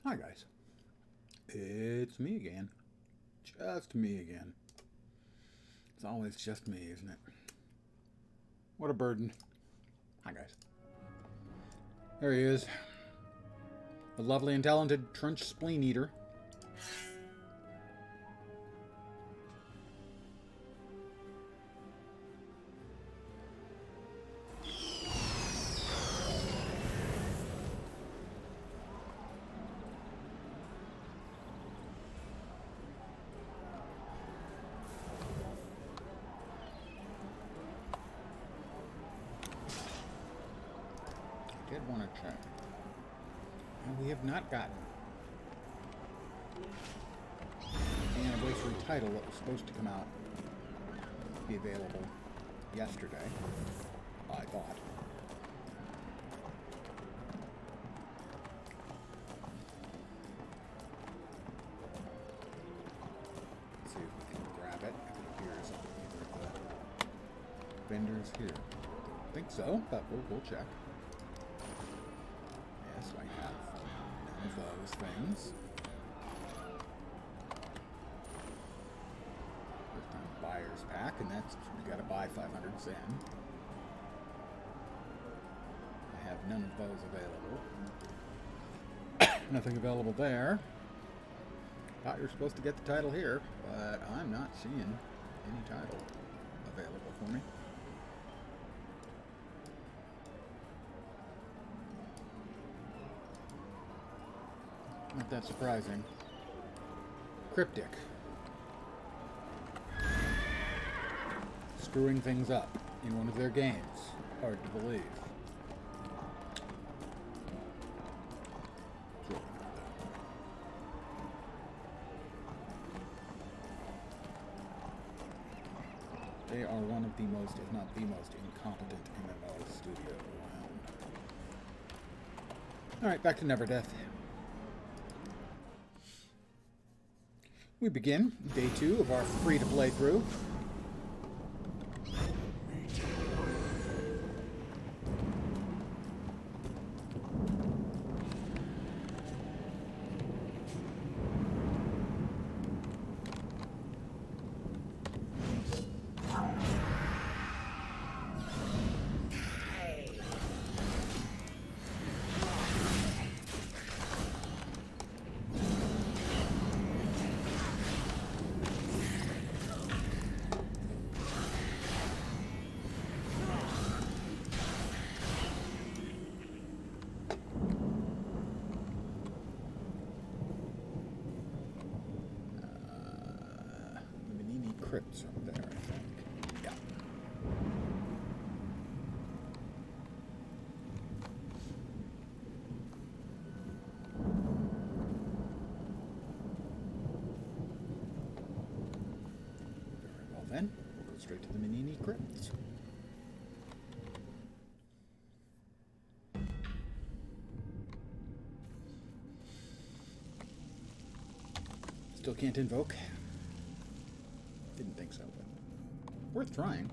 Hi guys, it's me again. Just me again. It's always just me, isn't it? What a burden. Hi guys. There he is. The lovely and talented Trench Spleen Eater. I did want to check. And we have not gotten the anniversary title that was supposed to come out, be available yesterday, I thought. Let's see if we can grab it if it appears at either of the vendors here. Don't think so, but we'll check. Yes, I have none of those things. First time buyer's pack, and that's you gotta buy 500 Zen. I have none of those available. Nothing available there. Thought you were supposed to get the title here, but I'm not seeing any title available for me. Not that surprising. Cryptic. Screwing things up in one of their games. Hard to believe. They are one of the most, if not the most, incompetent MMO studio around. Alright, back to Neverdeath. We begin day 2 of our free-to-play through. Crypts up there, I think. Yeah. Very well then. We'll go straight to the Menini Crypts. Still can't invoke. Didn't think so, but worth trying.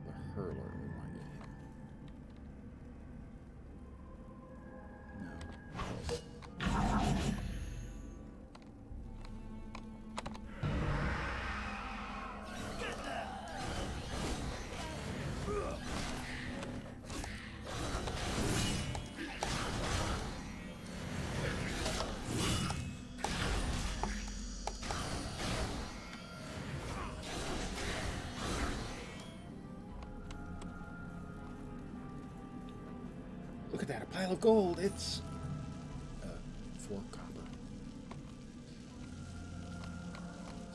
The hurler, we want to get him. No. Look at that, a pile of gold. It's 4 copper.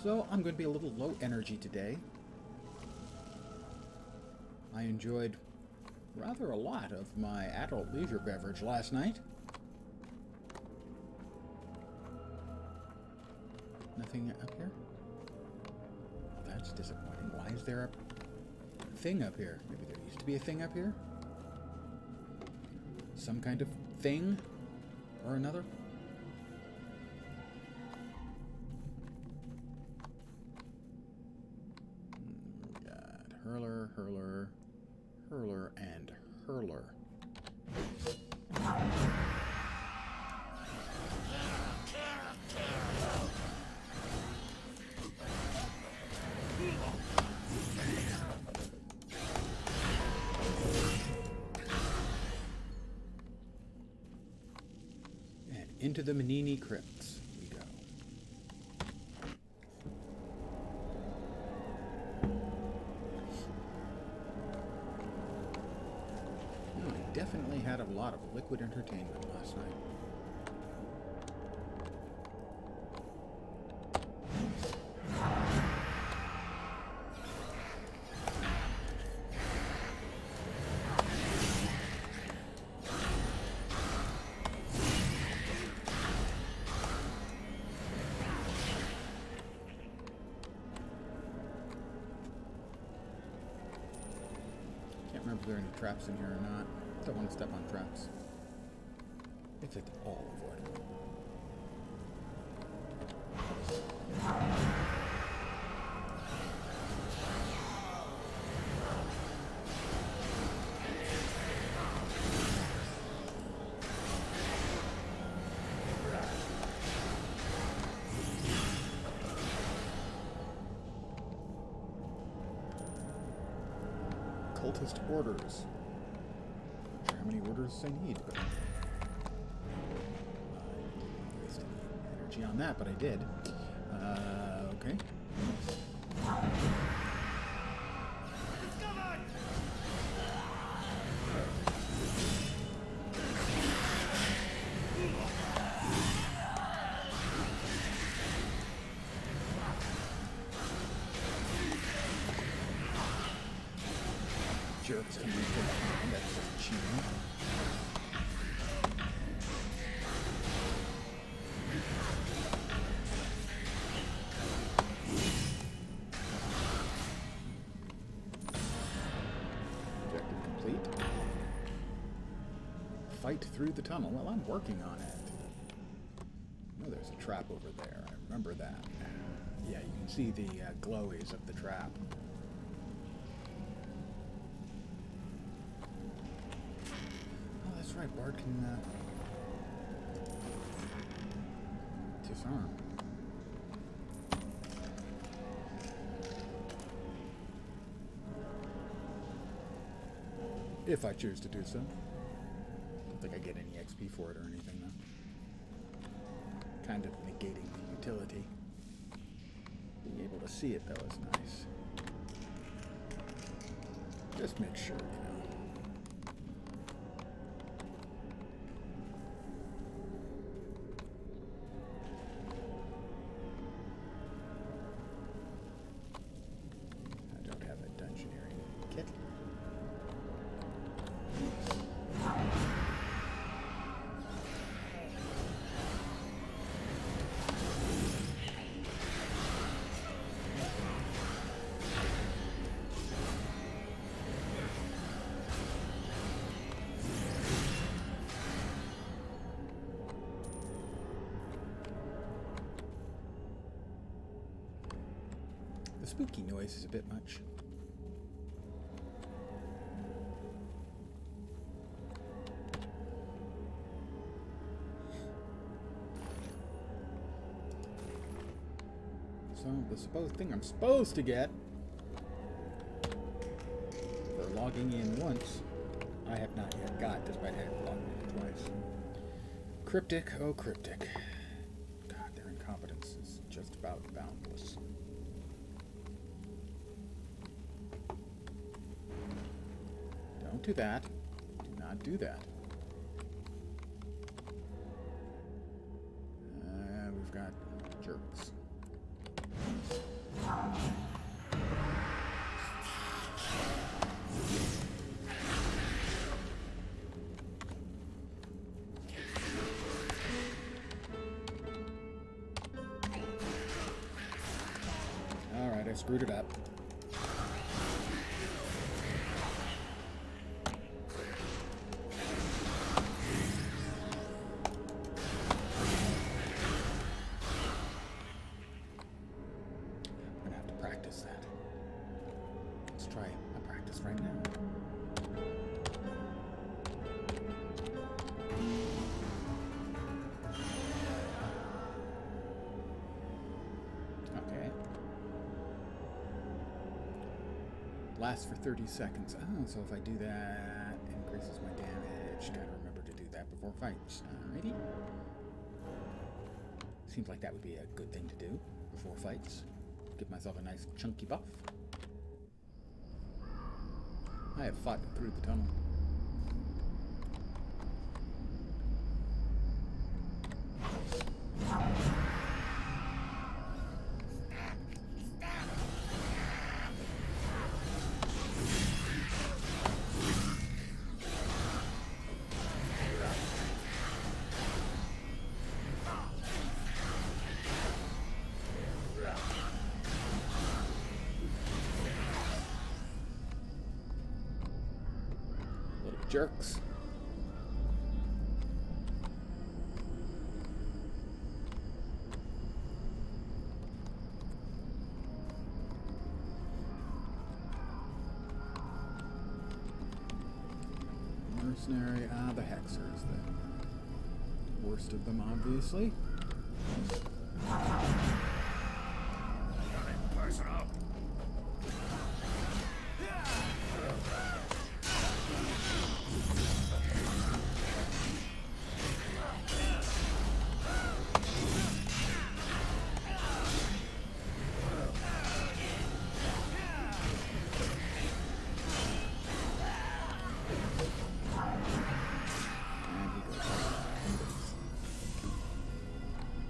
So I'm going to be a little low energy today. I enjoyed rather a lot of my adult leisure beverage last night. Nothing up here? Well, that's disappointing. Why is there a thing up here? Maybe there used to be a thing up here? Some kind of thing or another? God. Hurler, and hurler. Into the Menini Crypts we go. Oh, I definitely had a lot of liquid entertainment last night. Can't remember if there are any traps in here or not. Don't want to step on traps. If it's all avoidable. Cultist orders. Not sure how many orders I need, but I didn't waste any energy on that, but I did. Okay. Jerks can be good. That's just cheating. Objective complete. Fight through the tunnel. Well, I'm working on it. Oh, there's a trap over there. I remember that. Yeah, you can see the glowies of the trap. That's right, Bard can disarm. If I choose to do so. Don't think I get any XP for it or anything, though. Kind of negating the utility. Being able to see it, though, is nice. Just make sure, you know. The spooky noise is a bit much. So, the supposed thing I'm supposed to get for logging in once, I have not yet got, despite having logged in twice. Cryptic, oh cryptic. God, their incompetence is just about boundless. Don't do that. Do not do that. We've got jerks. Alright, I screwed it up. Lasts for 30 seconds. Oh, so if I do that, it increases my damage. Gotta remember to do that before fights. Alrighty. Seems like that would be a good thing to do before fights. Give myself a nice chunky buff. I have fought through the tunnel. Jerks. Mercenary, the Hexers, the worst of them, obviously. Personal.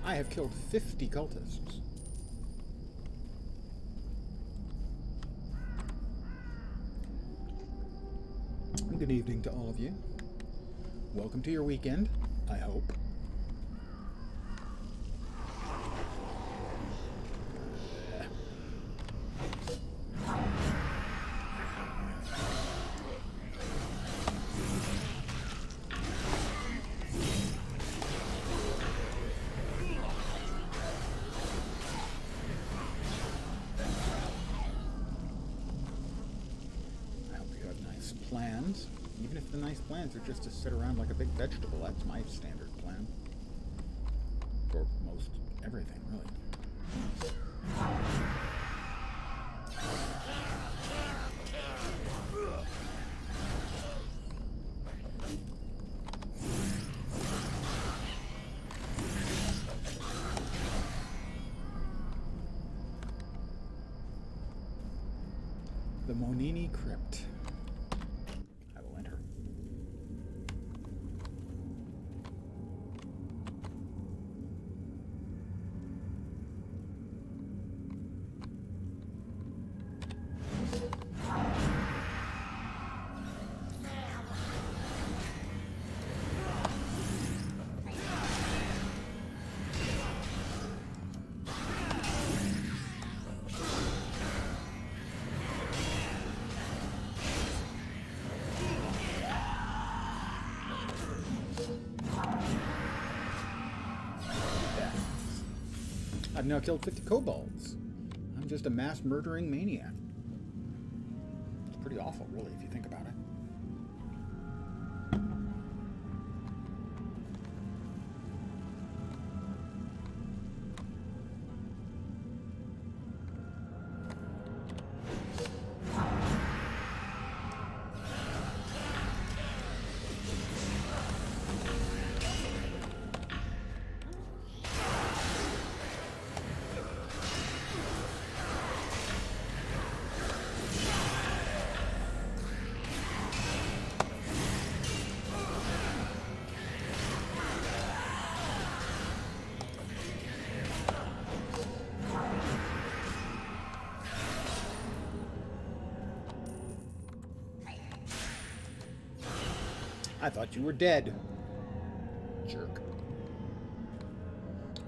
I have killed 50 cultists. Good evening to all of you. Welcome to your weekend, I hope. Plans, even if the nice plans are just to sit around like a big vegetable. That's my standard plan for most everything, really. The Monini Crypt. I've now killed 50 kobolds. I'm just a mass murdering maniac. It's pretty awful, really, if you think about it. I thought you were dead. Jerk.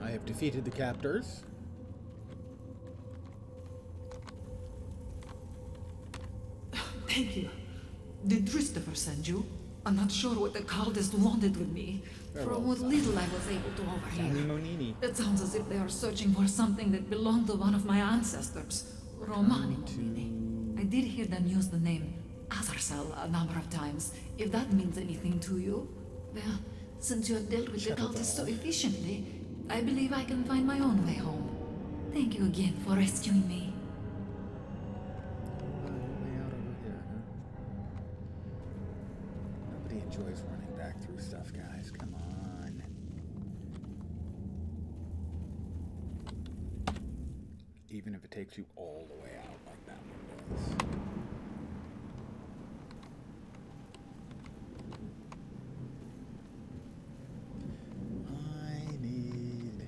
I have defeated the captors. Thank you. Did Christopher send you? I'm not sure what the cultists wanted with me. From what little I was able to overhear. It sounds as if they are searching for something that belonged to one of my ancestors, Romani Monini. I did hear them use the name Azarsal a number of times, if that means anything to you. Well, since you have dealt with the cultists so efficiently, I believe I can find my own way home. Thank you again for rescuing me. Way out over here, huh? Nobody enjoys running back through stuff, guys. Come on. even if it takes you all the way out like that one does. I need...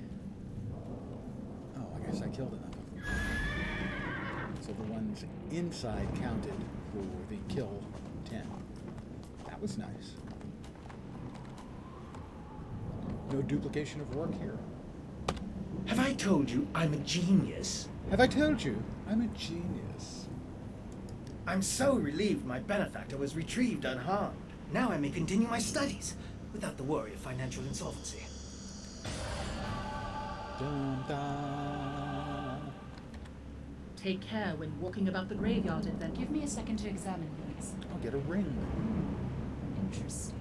Oh, I guess I killed enough of them. So the ones inside counted for the kill 10. That was nice. No duplication of work here. Have I told you I'm a genius? Have I told you I'm a genius? I'm so relieved my benefactor was retrieved unharmed. Now I may continue my studies without the worry of financial insolvency. Dun, dun. Take care when walking about the graveyard, Adventure. Give me a second to examine these. I'll get a ring. Interesting.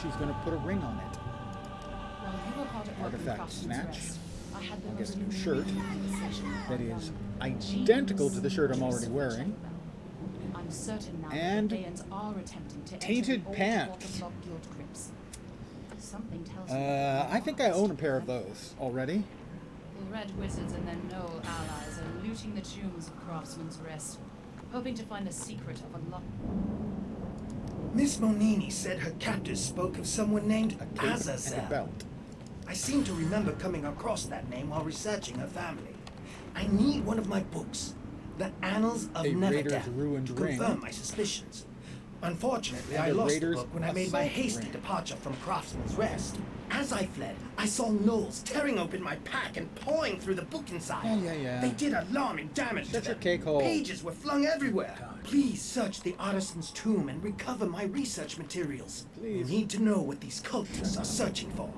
She's going to put a ring on it. While you were hard at work in Artifact Craftsman's snatch. Rest, I had I'll get a new those shirt that is identical to the shirt I'm already wearing. I'm certain now And that the Bayans are attempting to tainted enter the pants. Waterlogged Guild crypts. Something tells me I think I own a pair of those already. The Red Wizards and their Knoll allies are looting the tombs of Craftsman's Rest, hoping to find the secret of a lock. Miss Monini said her captors spoke of someone named A cape and a Azazel. belt. I seem to remember coming across that name while researching her family. I need one of my books, The Annals of A Raider's Neverwinter, ruined to ring. confirm my suspicions. Unfortunately, And I a lost the Raider's book when I made my assault hasty ring. departure from Craftsman's Rest. As I fled, I saw gnolls tearing open my pack and pawing through the book inside. Yeah. They did alarming damage Shut to your them. cake hole. Pages were flung everywhere. God. Please search the artisan's tomb and recover my research materials. Please. I need to know what these cultists are searching for.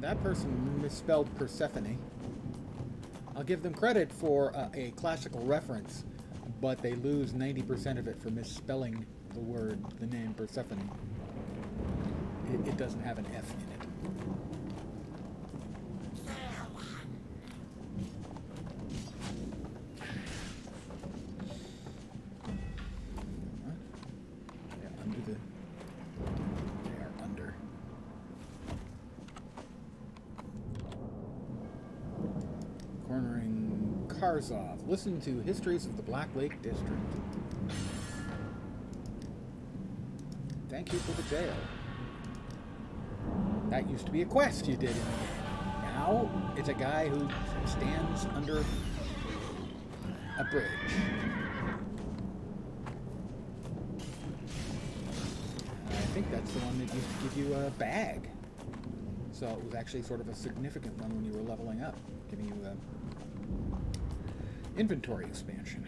That person misspelled Persephone. I'll give them credit for a classical reference, but they lose 90% of it for misspelling the name Persephone. It doesn't have an F in it. Yeah, under the... They are under. Cornering Karzov. Listen to Histories of the Black Lake District. Thank you for the jail. That used to be a quest you did in the game. Now it's a guy who stands under a bridge. I think that's the one that used to give you a bag. So it was actually sort of a significant one when you were leveling up, giving you inventory expansion.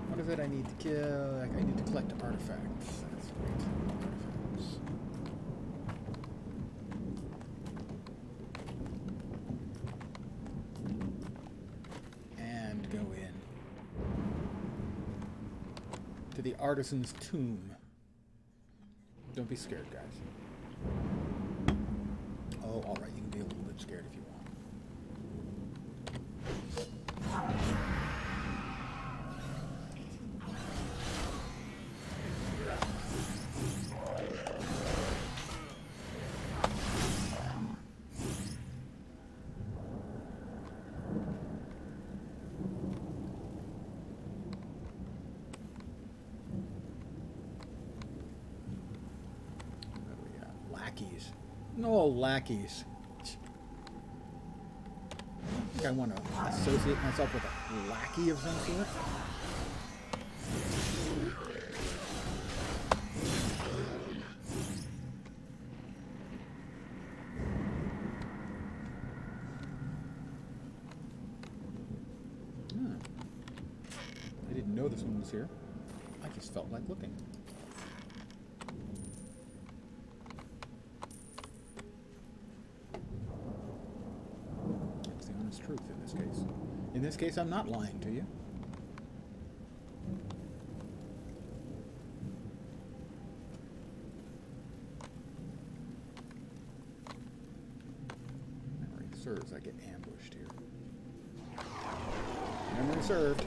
What is it I need to kill? I need to collect artifacts. That's right. Artifacts. And go in to the artisan's tomb. Don't be scared, guys. Oh, all right. You can be a little bit scared if you want. What do we got? Lackeys. No lackeys. I think I want to associate myself with a lackey of some sort. Hmm. I didn't know this one was here. I just felt like looking. It's the honest truth in this case. In this case, I'm not lying to you. Memory serves, I get ambushed here. Memory served.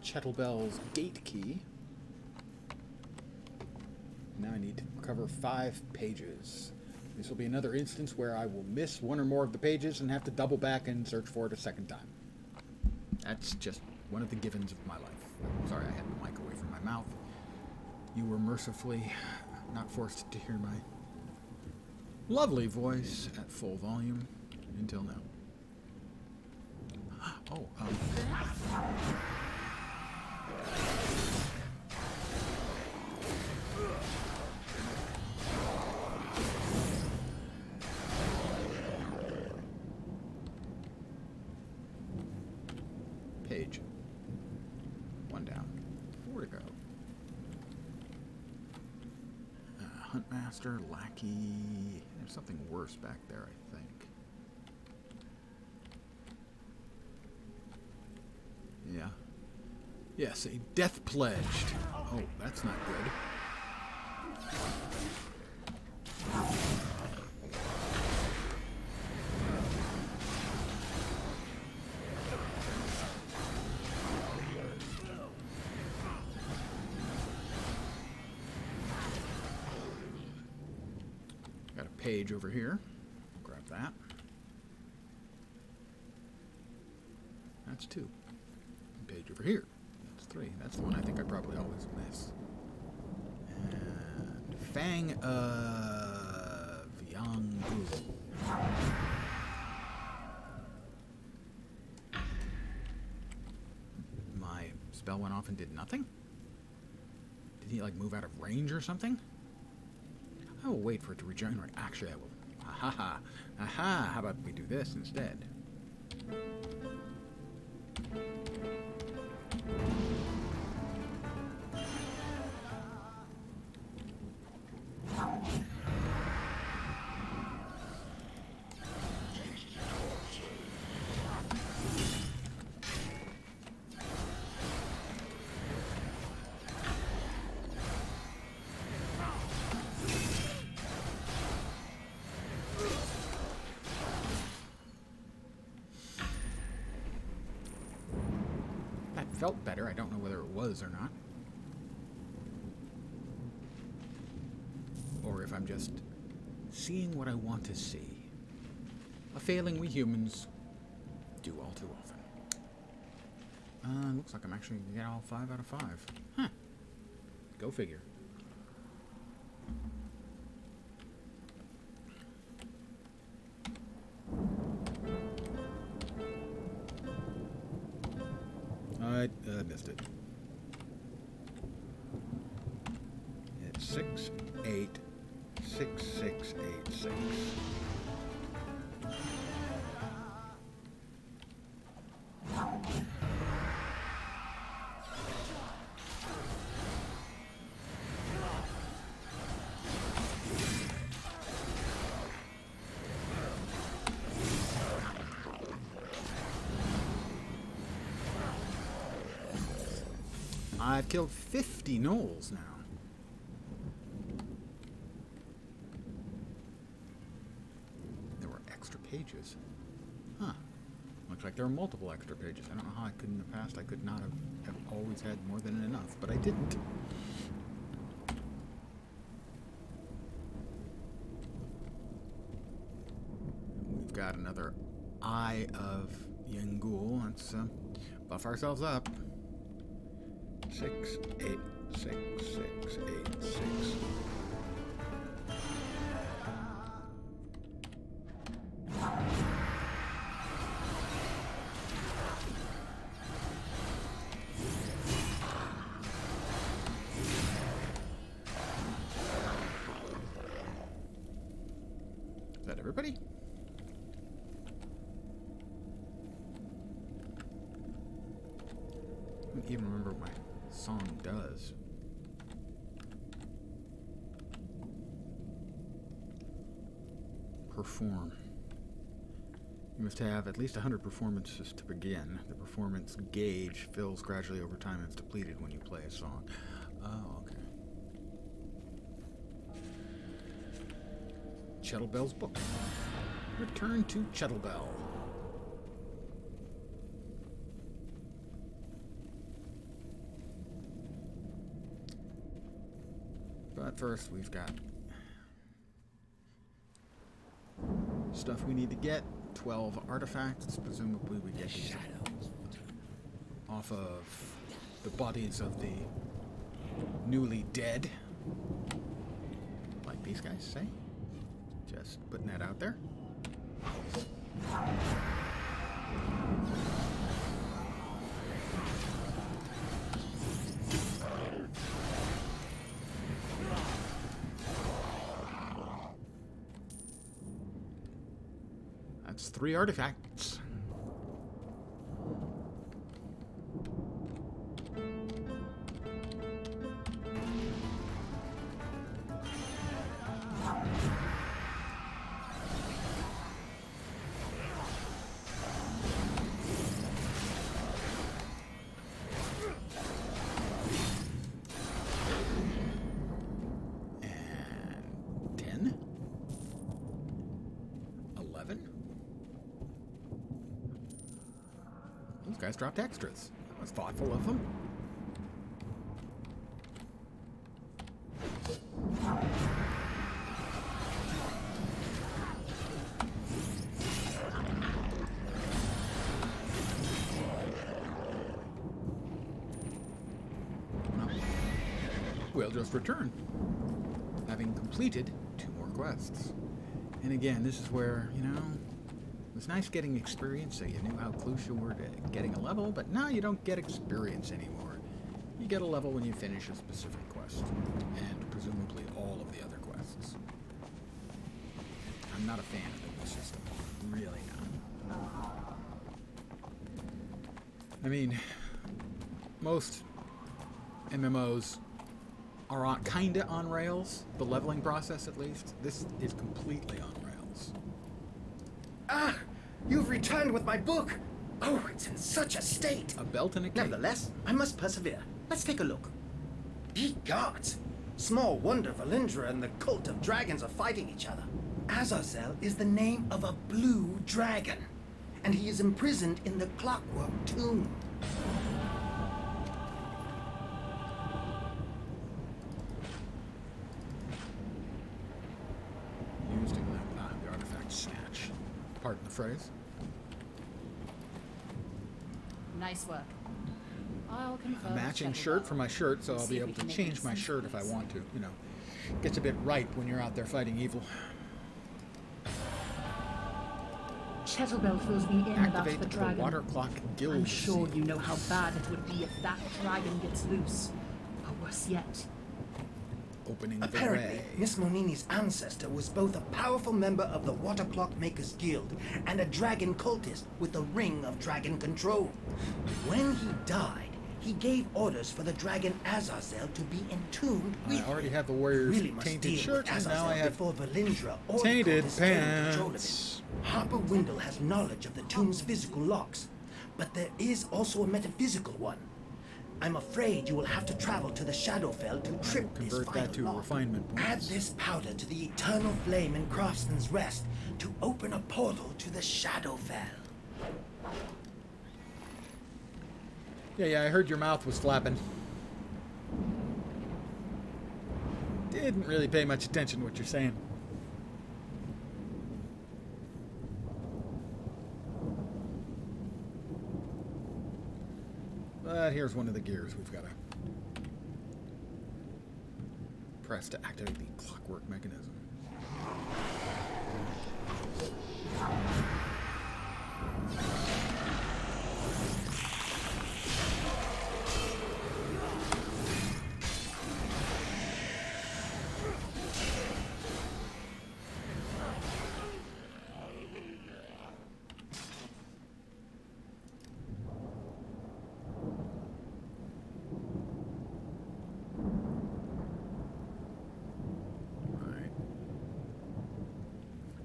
Chettlebell's gate key. Now I need to cover 5 pages. This will be another instance where I will miss one or more of the pages and have to double back and search for it a second time. That's just one of the givens of my life. Sorry, I had the mic away from my mouth. You were mercifully not forced to hear my lovely voice at full volume until now. Oh, page. 1 down. 4 to go. Huntmaster, lackey. There's something worse back there, I think. Yeah. Yes, a death pledged. Oh, that's not good. Got a page over here. Grab that. That's 2. Page over here. That's 3. That's the one I think I probably always miss. And Fang of Yanggu. My spell went off and did nothing? Did he like move out of range or something? I will wait for it to regenerate. Actually, I will. Aha! Aha! How about we do this instead? Felt better. I don't know whether it was or not. Or if I'm just seeing what I want to see. A failing we humans do all too often. Looks like I'm actually going to get all 5 out of 5. Huh. Go figure. I missed it. It's 6, 8, 6, 6, 8, 6. I've killed 50 gnolls now. There were extra pages. Huh. Looks like there were multiple extra pages. I don't know how I could in the past. I could not have always had more than enough, but I didn't. We've got another Eye of Yangul. Let's buff ourselves up. 6, 8, 6, 6, 8, 6. Is that everybody? I don't even remember what my song does. Perform. You must have at least 100 performances to begin. The performance gauge fills gradually over time and is depleted when you play a song. Oh, okay. Chettlebell's book. Return to Chettlebell. But first, we've got stuff we need to get. 12 artifacts. Presumably we get these off of the bodies of the newly dead. Like these guys say. Just putting that out there. That's 3 artifacts. And 10. 11. Those guys dropped extras. That was thoughtful of them. We'll just return, having completed 2 more quests. And again, this is where, you know, it was nice getting experience, so you knew how close you were to getting a level, but now you don't get experience anymore. You get a level when you finish a specific quest, and presumably all of the other quests. I'm not a fan of the new system. Really not. I mean, most MMOs are on, kinda on rails, the leveling process at least. This is completely on rails. Ah! You've returned with my book! Oh, it's in such a state! A belt and a cape. Nevertheless, I must persevere. Let's take a look. Ye gods! Small wonder Valindra and the cult of dragons are fighting each other. Azazel is the name of a blue dragon, and he is imprisoned in the clockwork tomb. Used in the artifact snatch. Pardon the phrase. Nice work. I'll confirm. A matching with shirt Shuttlebell for my shirt, so and I'll see be if able we to can make change it my some shirt if I sense. want to. You know, gets a bit ripe when you're out there fighting evil. Chettlebell fills me in Activate about the the dragon. water clock guild. I'm sure you know how bad it would be if that dragon gets loose. Or worse yet, Opening the Apparently, way. Miss Monini's ancestor was both a powerful member of the Water Clock Makers Guild and a dragon cultist with a ring of dragon control. When he died, he gave orders for the dragon Azazel to be entombed with I already him. have the warrior's Really must tainted deal shirt, with and now Azazel I have before Valindra or the tainted cultists gain control of pants. him. Harper Windle has knowledge of the tomb's physical locks, but there is also a metaphysical one. I'm afraid you will have to travel to the Shadowfell to trip this Convert final that to lock. refinement Add points. this powder to the eternal flame in Craftsman's Rest to open a portal to the Shadowfell. Yeah, I heard your mouth was flapping. Didn't really pay much attention to what you're saying. But here's one of the gears we've got to press to activate the clockwork mechanism.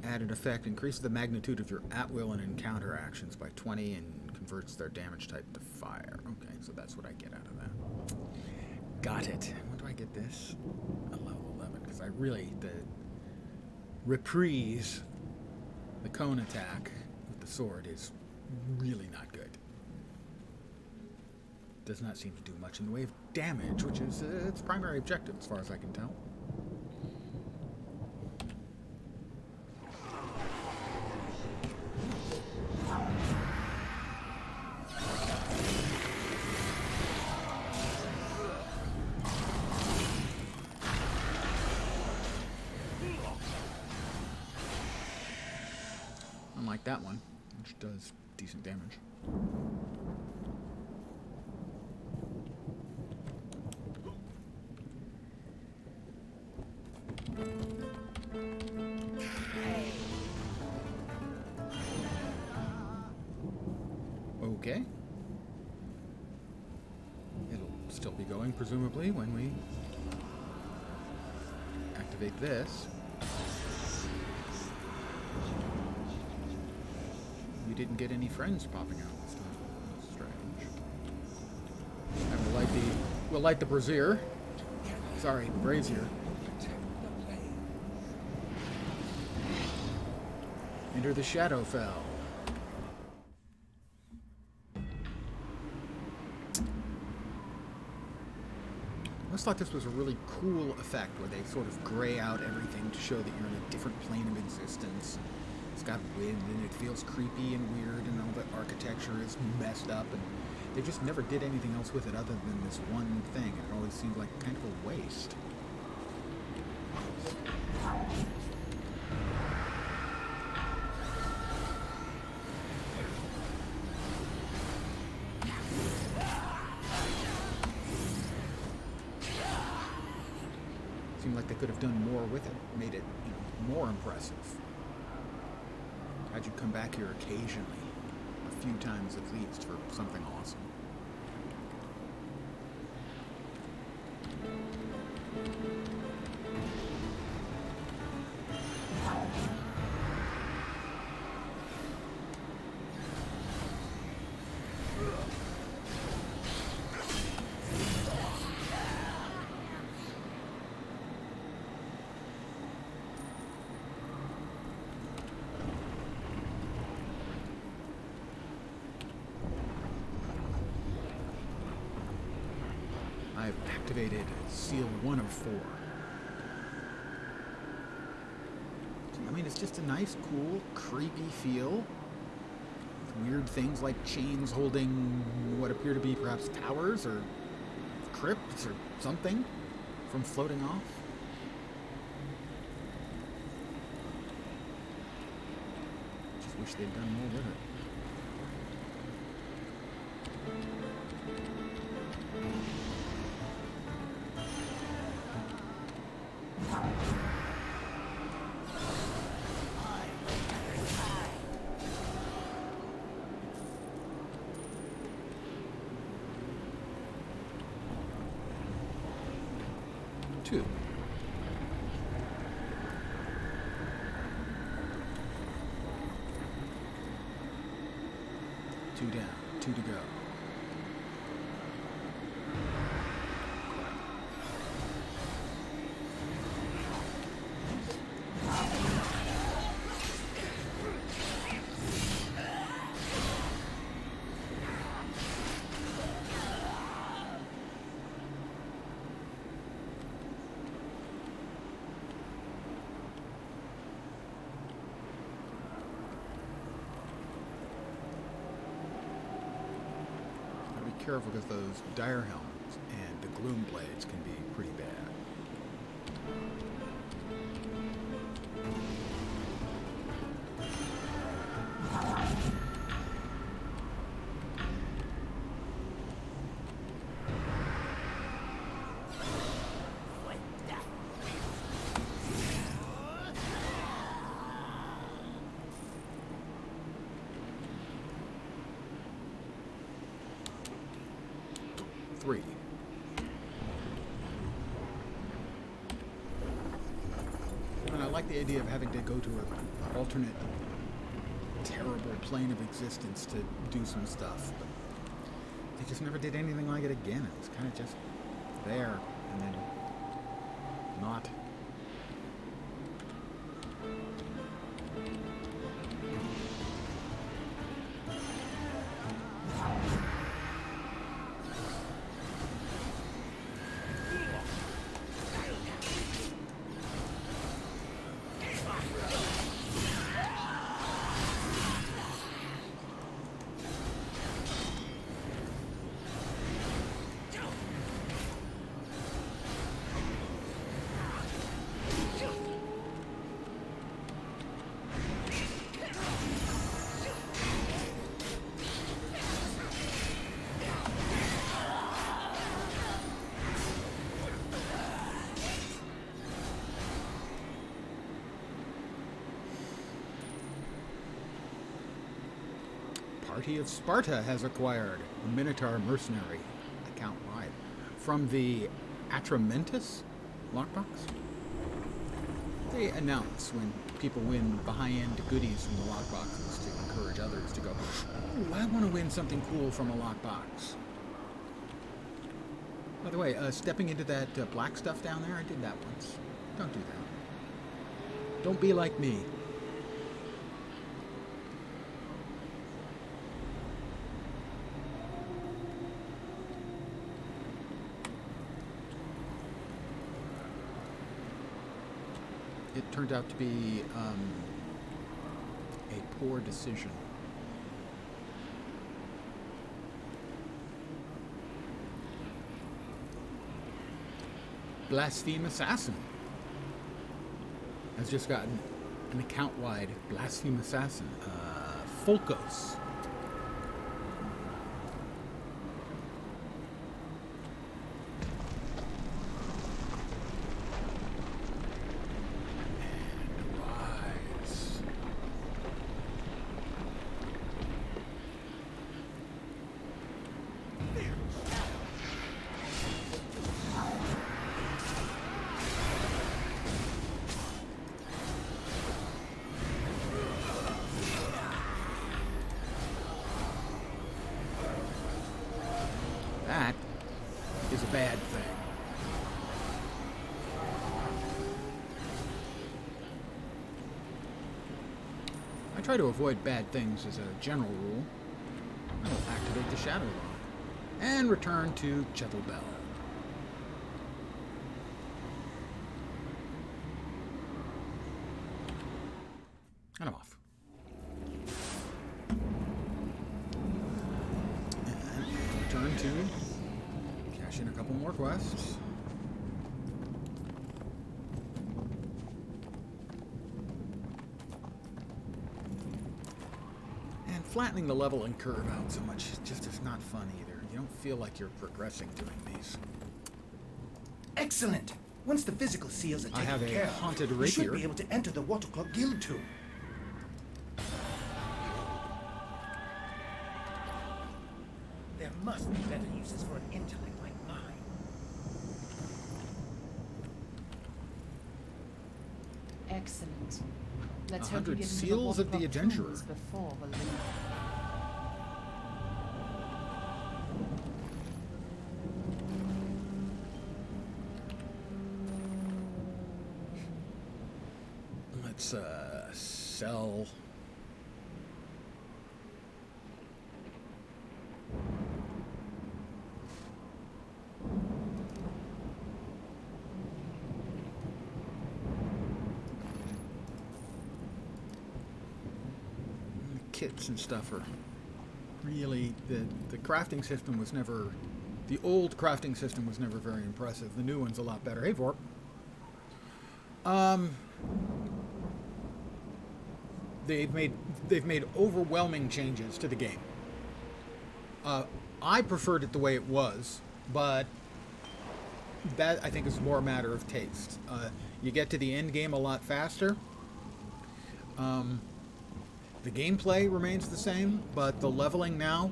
Added effect increases the magnitude of your at-will and encounter actions by 20 and converts their damage type to fire. Okay, so that's what I get out of that. Got it. When do I get this? A level 11, because I really, the reprise, the cone attack with the sword is really not good. Does not seem to do much in the way of damage, which is its primary objective as far as I can tell. unlike that one, which does decent damage. Okay. It'll still be going, presumably, when we activate this. We didn't get any friends popping out this time. That's strange. And we'll light the brazier. Sorry, the brazier. Enter the Shadowfell. I always thought this was a really cool effect where they sort of gray out everything to show that you're in a different plane of existence. It's got wind and it feels creepy and weird and all the architecture is messed up, and they just never did anything else with it other than this one thing. It always seemed like kind of a waste. Seemed like they could have done more with it, made it, more impressive. Had you come back here occasionally, a few times at least, for something awesome. I've activated seal 1 of 4. I mean, it's just a nice, cool, creepy feel. With weird things like chains holding what appear to be perhaps towers or crypts or something from floating off. Just wish they'd done more with it. Two. Two down, 2 to go. Careful because those dire helmets and the gloom blades can be pretty bad. Three. And I like the idea of having to go to an alternate, terrible plane of existence to do some stuff, but they just never did anything like it again. It was kind of just there, and then not. Party of Sparta has acquired a Minotaur mercenary, account-wide, from the Atramentus lockbox. They announce when people win the high-end goodies from the lockboxes to encourage others to go, "Ooh, I want to win something cool from a lockbox." By the way, stepping into that black stuff down there, I did that once. Don't do that. Don't be like me. It turned out to be a poor decision. Blaspheme Assassin has just gotten an account-wide Blaspheme Assassin, Folkos. That is a bad thing. I try to avoid bad things as a general rule. I will activate the Shadow Lock and return to Jezebel. And I'm off. Turn to cash in a couple more quests. And flattening the leveling curve out so much just is not fun either. You don't feel like you're progressing doing these. Excellent! Once the physical seals are I have taken a care of, haunted you should rapier. be able to enter the Watercloak Guild tomb. There must be better uses for an intellect like mine. Excellent. Let's hope you 100 get into seals of the Watercloak Adventurer. tombs before Valinor. Let's sell. The kits and stuff are really the crafting system was never. The old crafting system was never very impressive. The new one's a lot better. Hey, Vorp. They've made overwhelming changes to the game. I preferred it the way it was, but that I think is more a matter of taste. You get to the end game a lot faster. The gameplay remains the same, but the leveling now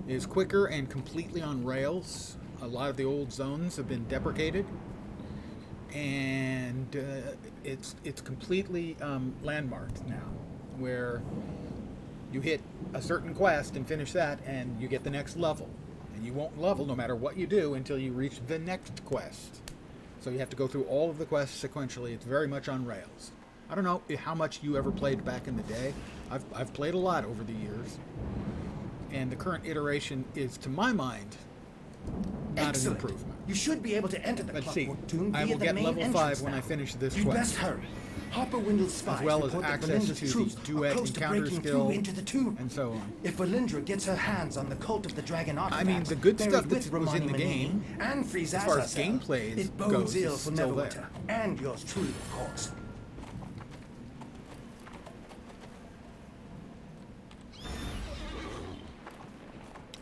is quicker and completely on rails. A lot of the old zones have been deprecated, and it's completely landmarked now, where you hit a certain quest and finish that, and you get the next level. And you won't level no matter what you do until you reach the next quest. So you have to go through all of the quests sequentially. It's very much on rails. I don't know how much you ever played back in the day. I've played a lot over the years. And the current iteration is, to my mind, not Excellent. an improvement. You should be able to enter the Let's see. Clockwork Tomb I via will the get main level entrance 5 when now. I finish this You'd quest. best hurry. Harper Windle's spies As well as report that access Valindra's to the troops are duet close to encounter breaking skill through into the tomb. and so on. If Valindra gets her hands on the Cult of the Dragon artifacts, I mean, the good buried stuff that with was in Romani the Manini game, and frees as far as Azazel, gameplay it goes, bodes ill is for still Neverwinter, there. and yours truly, of course.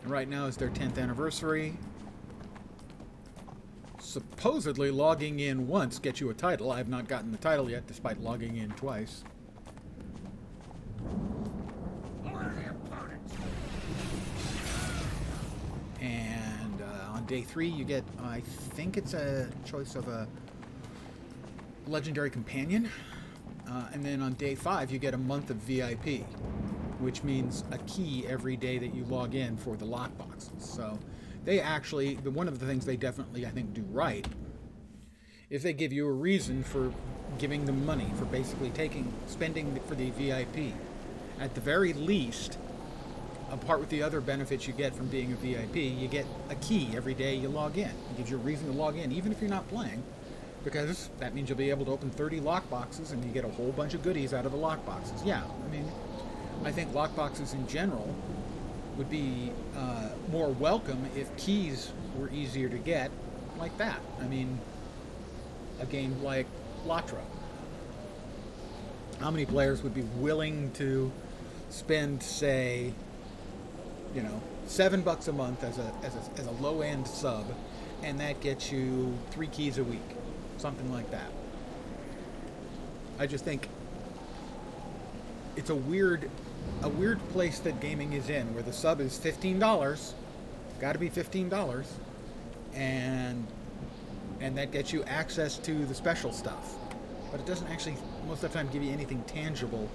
And right now is their 10th anniversary. Supposedly logging in once gets you a title. I have not gotten the title yet, despite logging in twice. day 3, you get, I think it's a choice of a legendary companion. And then on day 5, you get a month of VIP, which means a key every day that you log in for the lockboxes. So they actually, one of the things they definitely, I think, do right is they give you a reason for giving them money, for basically spending for the VIP. At the very least, apart with the other benefits you get from being a VIP, you get a key every day you log in. It gives you a reason to log in, even if you're not playing, because that means you'll be able to open 30 lockboxes and you get a whole bunch of goodies out of the lockboxes. Yeah, I mean, I think lockboxes in general would be more welcome if keys were easier to get like that. I mean, a game like Latra. How many players would be willing to spend, say, you know, $7 a month as a low-end sub, and that gets you 3 keys a week, something like that. I just think it's a weird place that gaming is in, where the sub is $15, got to be $15, and that gets you access to the special stuff, but it doesn't actually most of the time give you anything tangible,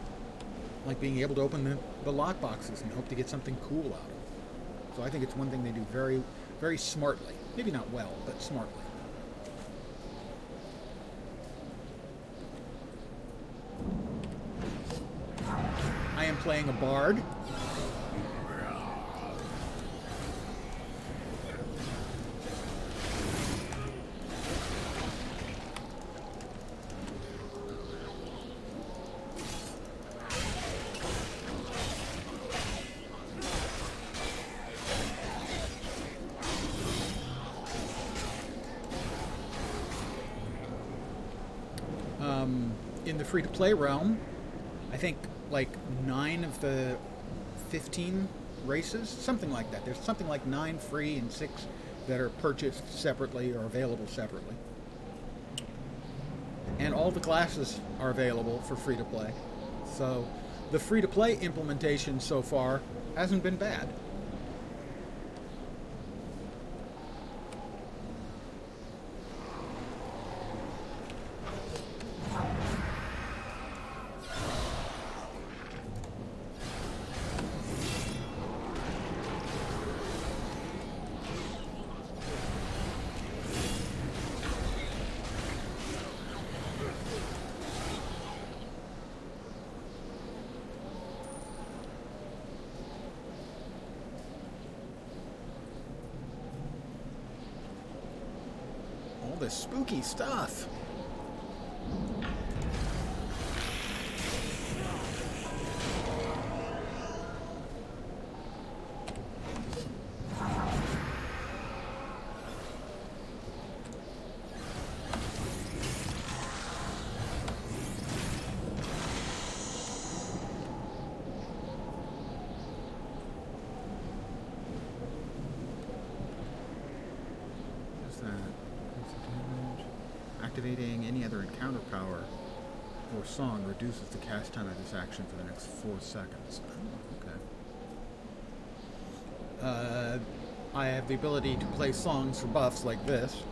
like being able to open the lock boxes and hope to get something cool out of it. So I think it's one thing they do very, very smartly. Maybe not well, but smartly. I am playing a bard. In the free-to-play realm, I think like 9 of the 15 races, something like that. There's something like 9 free and 6 that are purchased separately or available separately. And all the classes are available for free-to-play. So the free-to-play implementation so far hasn't been bad. All this spooky stuff. Activating any other encounter power or song reduces the cast time of this action for the next 4 seconds. Oh, okay. I have the ability to play songs for buffs like this.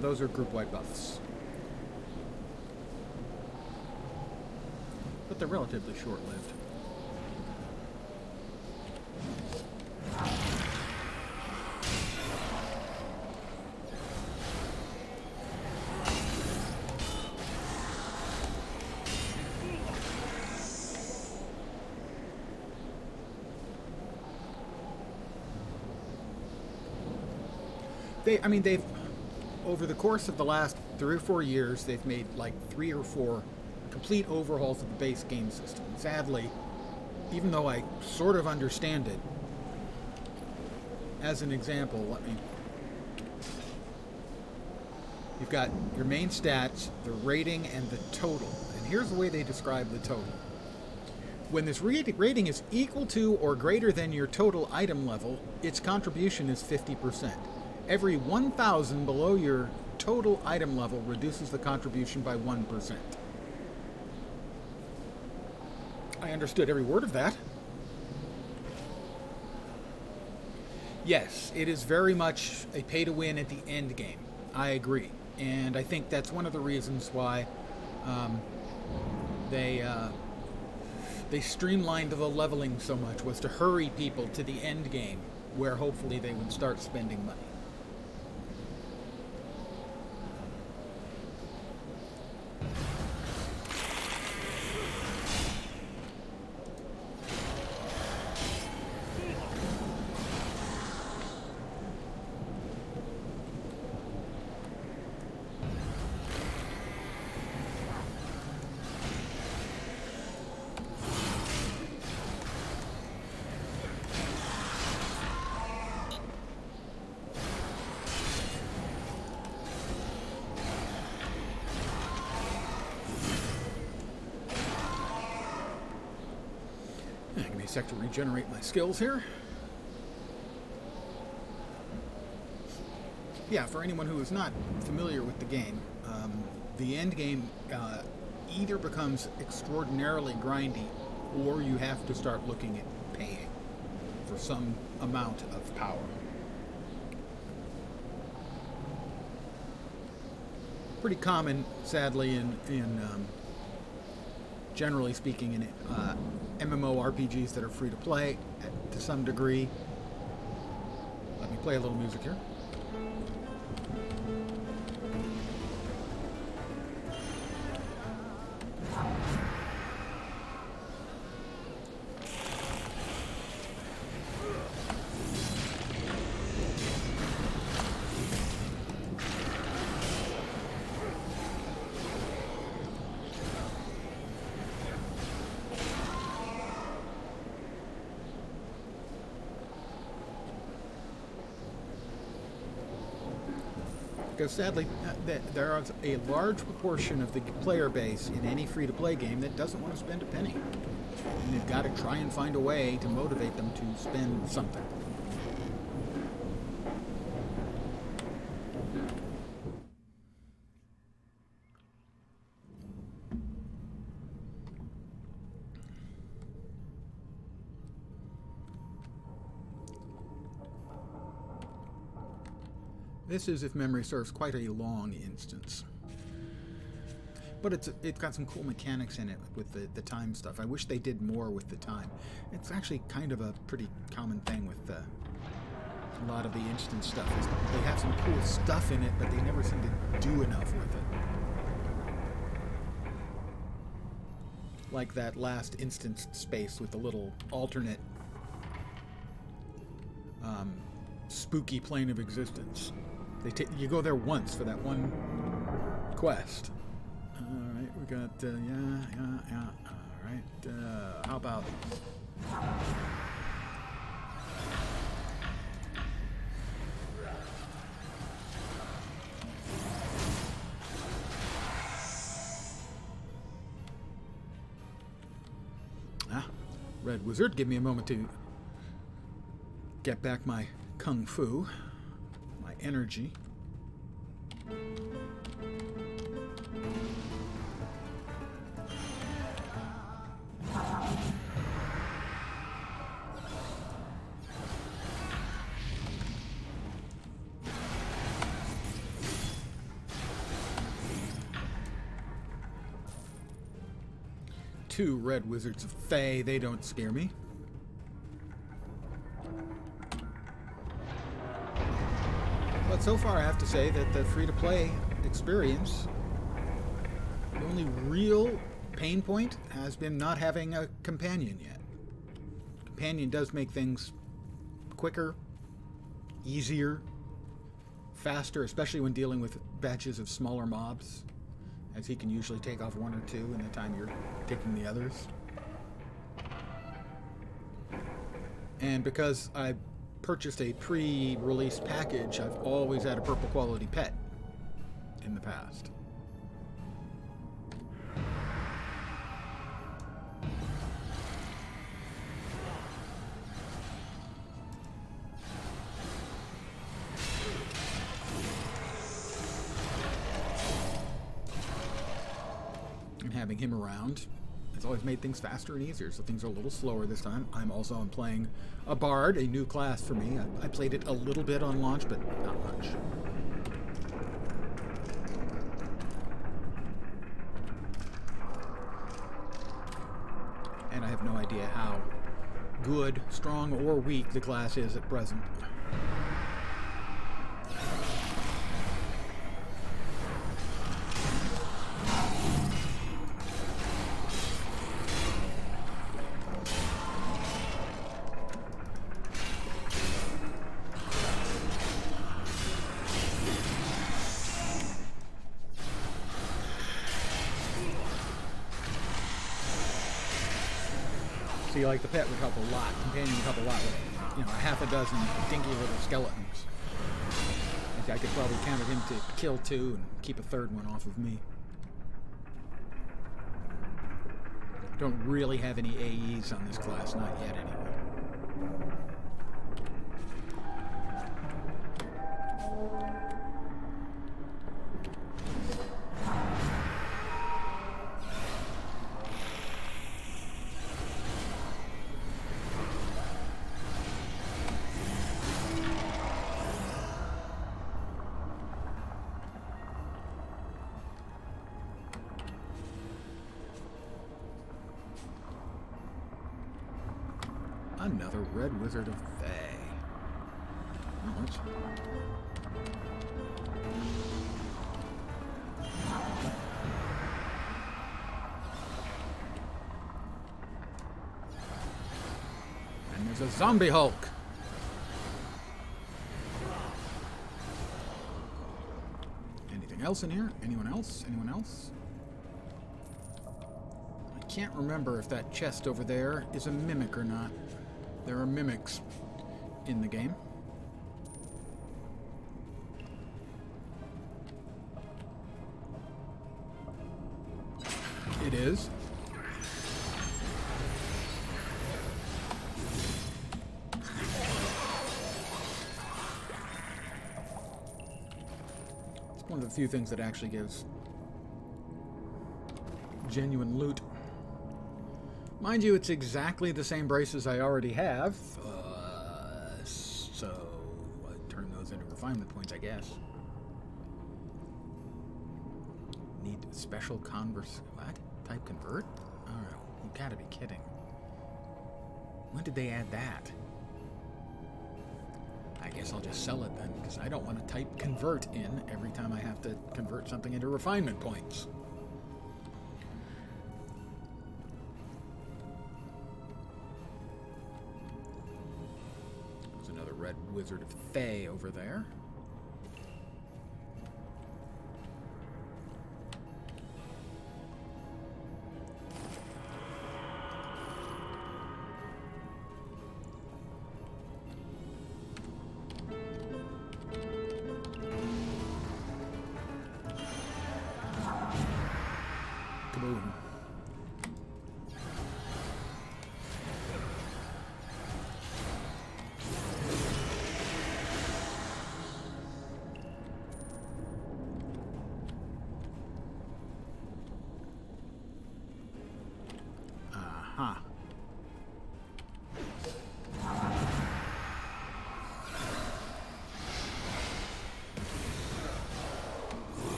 Those are group-wide buffs. But they're relatively short-lived. They've over the course of the last 3 or 4 years, they've made like 3 or 4 complete overhauls of the base game system. Sadly, even though I sort of understand it, as an example, you've got your main stats, the rating, and the total. And here's the way they describe the total. When this rating is equal to or greater than your total item level, its contribution is 50%. Every 1,000 below your total item level reduces the contribution by 1%. I understood every word of that. Yes, it is very much a pay-to-win at the end game. I agree. And I think that's one of the reasons why they streamlined the leveling so much, was to hurry people to the end game, where hopefully they would start spending money. Give me a sec to regenerate my skills here. Yeah, for anyone who is not familiar with the game, the end game either becomes extraordinarily grindy, or you have to start looking at paying for some amount of power. Pretty common, sadly, in generally speaking, in MMORPGs that are free to play to some degree. Let me play a little music here. Because sadly, there is a large proportion of the player base in any free-to-play game that doesn't want to spend a penny. And you've got to try and find a way to motivate them to spend something. This is, if memory serves, quite a long instance. But it's got some cool mechanics in it with the time stuff. I wish they did more with the time. It's actually kind of a pretty common thing with a lot of the instance stuff. Is they have some cool stuff in it, but they never seem to do enough with it. Like that last instance space with the little alternate spooky plane of existence. You go there once for that one quest. All right, we got yeah. All right, how about? Red Wizard, give me a moment to get back my kung fu. Energy. Two red wizards of Fae, they don't scare me. But so far I have to say that the free-to-play experience, the only real pain point has been not having a companion yet. Companion does make things quicker, easier, faster, especially when dealing with batches of smaller mobs, as he can usually take off one or two in the time you're taking the others. And because I purchased a pre-release package, I've always had a purple quality pet in the past. having him around has always made things faster and easier, so things are a little slower this time. I'm playing a bard, a new class for me. I played it a little bit on launch, but not much. And I have no idea how good, strong, or weak the class is at present. See, like the pet would help a lot, companion would help a lot with, you know, a half a dozen dinky little skeletons. I could probably count him to kill 2 and keep a third one off of me. Don't really have any AEs on this class, not yet anyway. Another Red Wizard of Thay. Oh, that's... And there's a Zombie Hulk. Anything else in here? Anyone else? Anyone else? I can't remember if that chest over there is a mimic or not. There are mimics in the game. It is. It's one of the few things that actually gives genuine loot. Mind you, it's exactly the same braces I already have, so I turn those into refinement points, I guess. Need special converse... What? Type convert? Oh, you gotta be kidding. When did they add that? I guess I'll just sell it then, because I don't want to type convert in every time I have to convert something into refinement points. Red Wizard of Thay over there. Kaboom.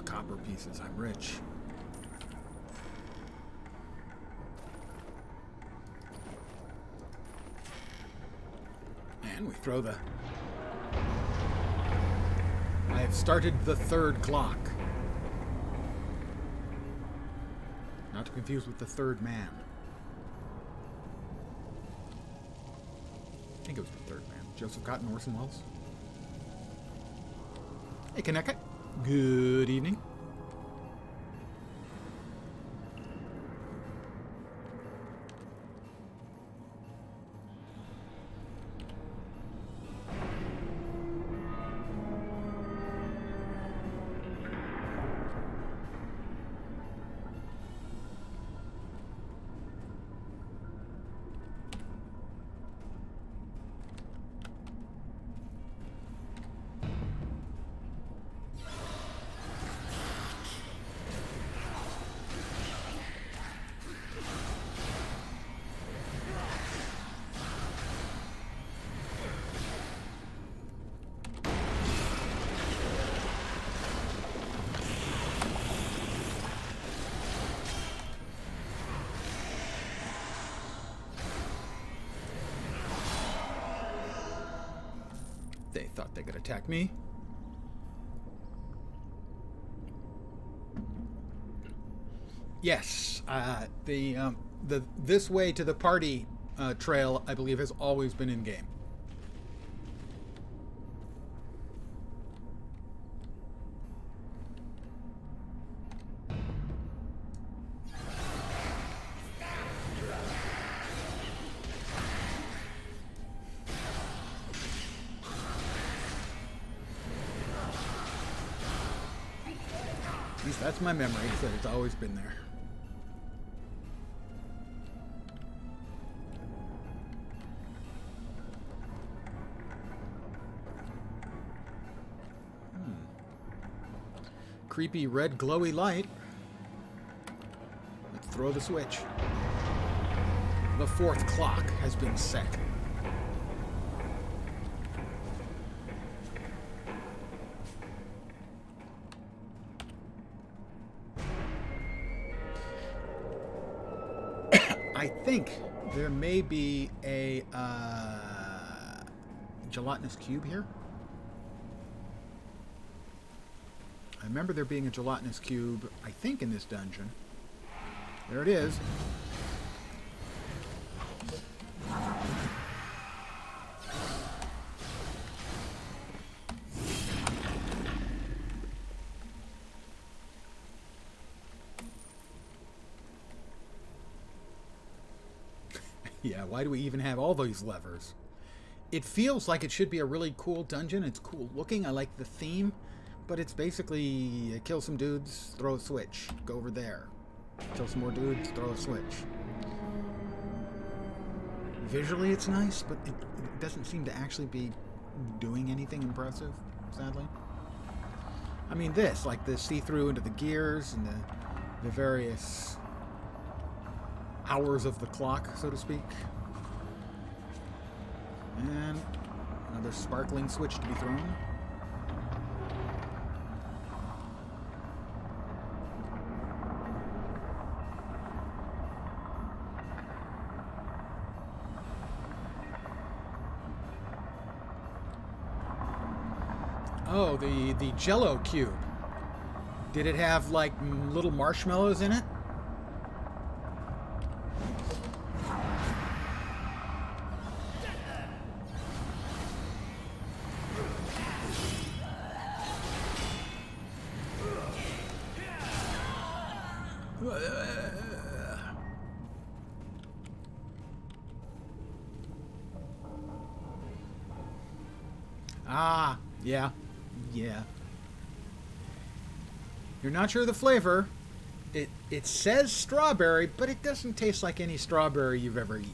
Copper pieces. I'm rich. And we throw the... I have started the 3rd clock. Not to confuse with the 3rd man. I think it was the 3rd man. Joseph Cotton, Orson Welles. Hey, Kaneka. Good evening. thought they could attack me. Yes, this way to the party trail, I believe, has always been in game. At least that's my memory, that it's always been there. Creepy red glowy light. Let's throw the switch. The 4th clock has been set. I think there may be a gelatinous cube here. I remember there being a gelatinous cube, I think, in this dungeon. There it is. Yeah, why do we even have all these levers? It feels like it should be a really cool dungeon. It's cool looking. I like the theme. But it's basically kill some dudes, throw a switch, go over there. Kill some more dudes, throw a switch. Visually it's nice, but it doesn't seem to actually be doing anything impressive, sadly. I mean this, like the see-through into the gears and the various hours of the clock, so to speak. And another sparkling switch to be thrown. Oh, the Jello cube. Did it have, like, little marshmallows in it? Ah, yeah. Yeah. You're not sure of the flavor. It says strawberry, but it doesn't taste like any strawberry you've ever eaten.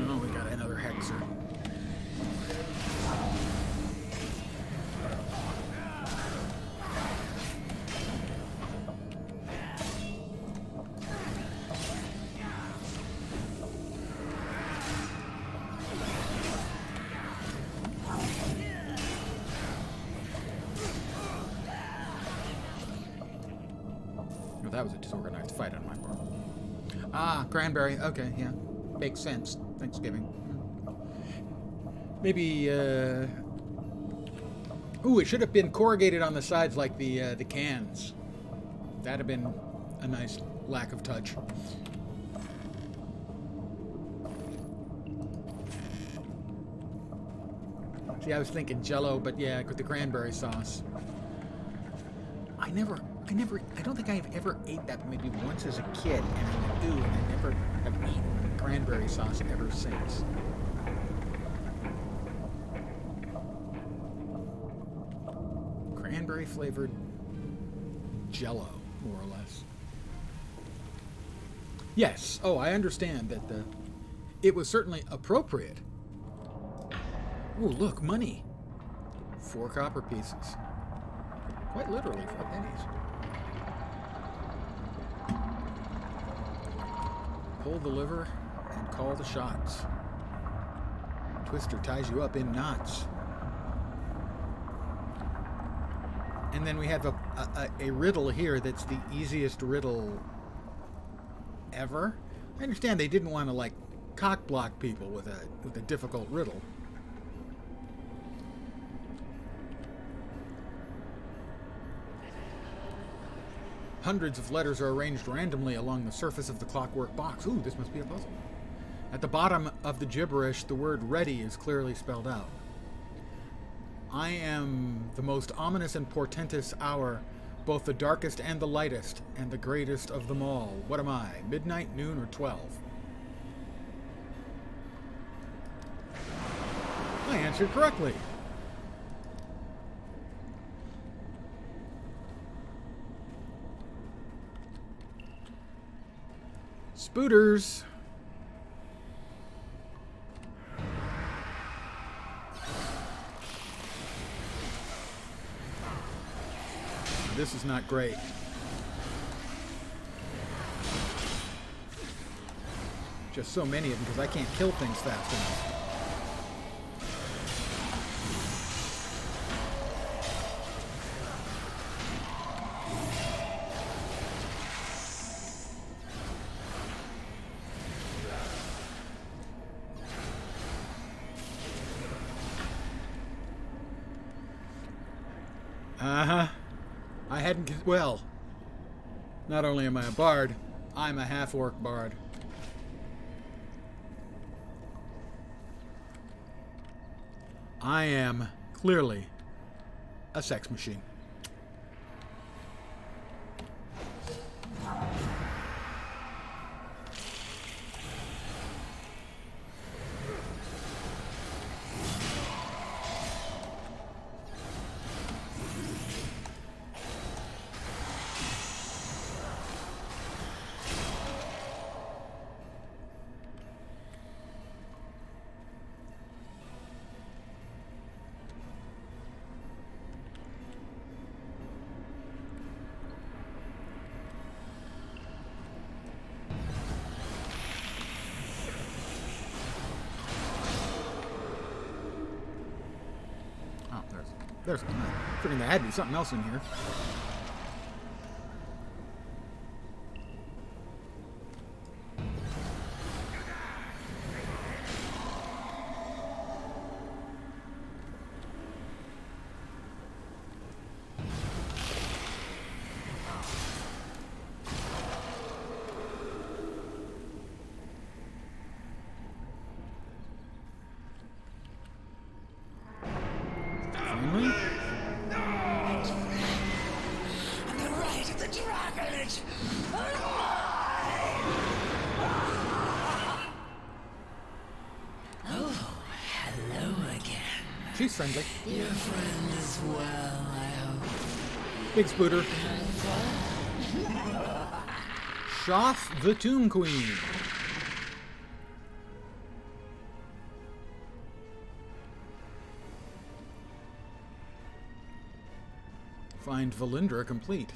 Oh, we got another hexer. That was a disorganized fight on my part. Ah, cranberry. Okay, yeah. Makes sense. Thanksgiving. Maybe, Ooh, it should have been corrugated on the sides like the cans. That'd have been a nice lack of touch. See, I was thinking Jello, but yeah, with the cranberry sauce. I don't think I've ever ate that, maybe once as a kid, and I do, and I never have eaten cranberry sauce ever since. Cranberry flavored Jello, more or less. Yes. Oh, I understand that it was certainly appropriate. Oh, look, money. 4 copper pieces. Quite literally 4 pennies. Pull the lever and call the shots. Twister ties you up in knots. And then we have a riddle here that's the easiest riddle ever. I understand they didn't want to, like, cock block people with a difficult riddle. Hundreds of letters are arranged randomly along the surface of the clockwork box. Ooh, this must be a puzzle. At the bottom of the gibberish, the word ready is clearly spelled out. I am the most ominous and portentous hour, both the darkest and the lightest, and the greatest of them all. What am I, midnight, noon, or 12? I answered correctly. Spooters. This is not great. Just so many of them because I can't kill things fast enough. I hadn't... Well, not only am I a bard, I'm a half-orc bard. I am clearly a sex machine. There's freaking there had to be something else in here. She's friendly. Your friend is well, I hope. Big spooter. Shoth the Tomb Queen. Find Valindra complete.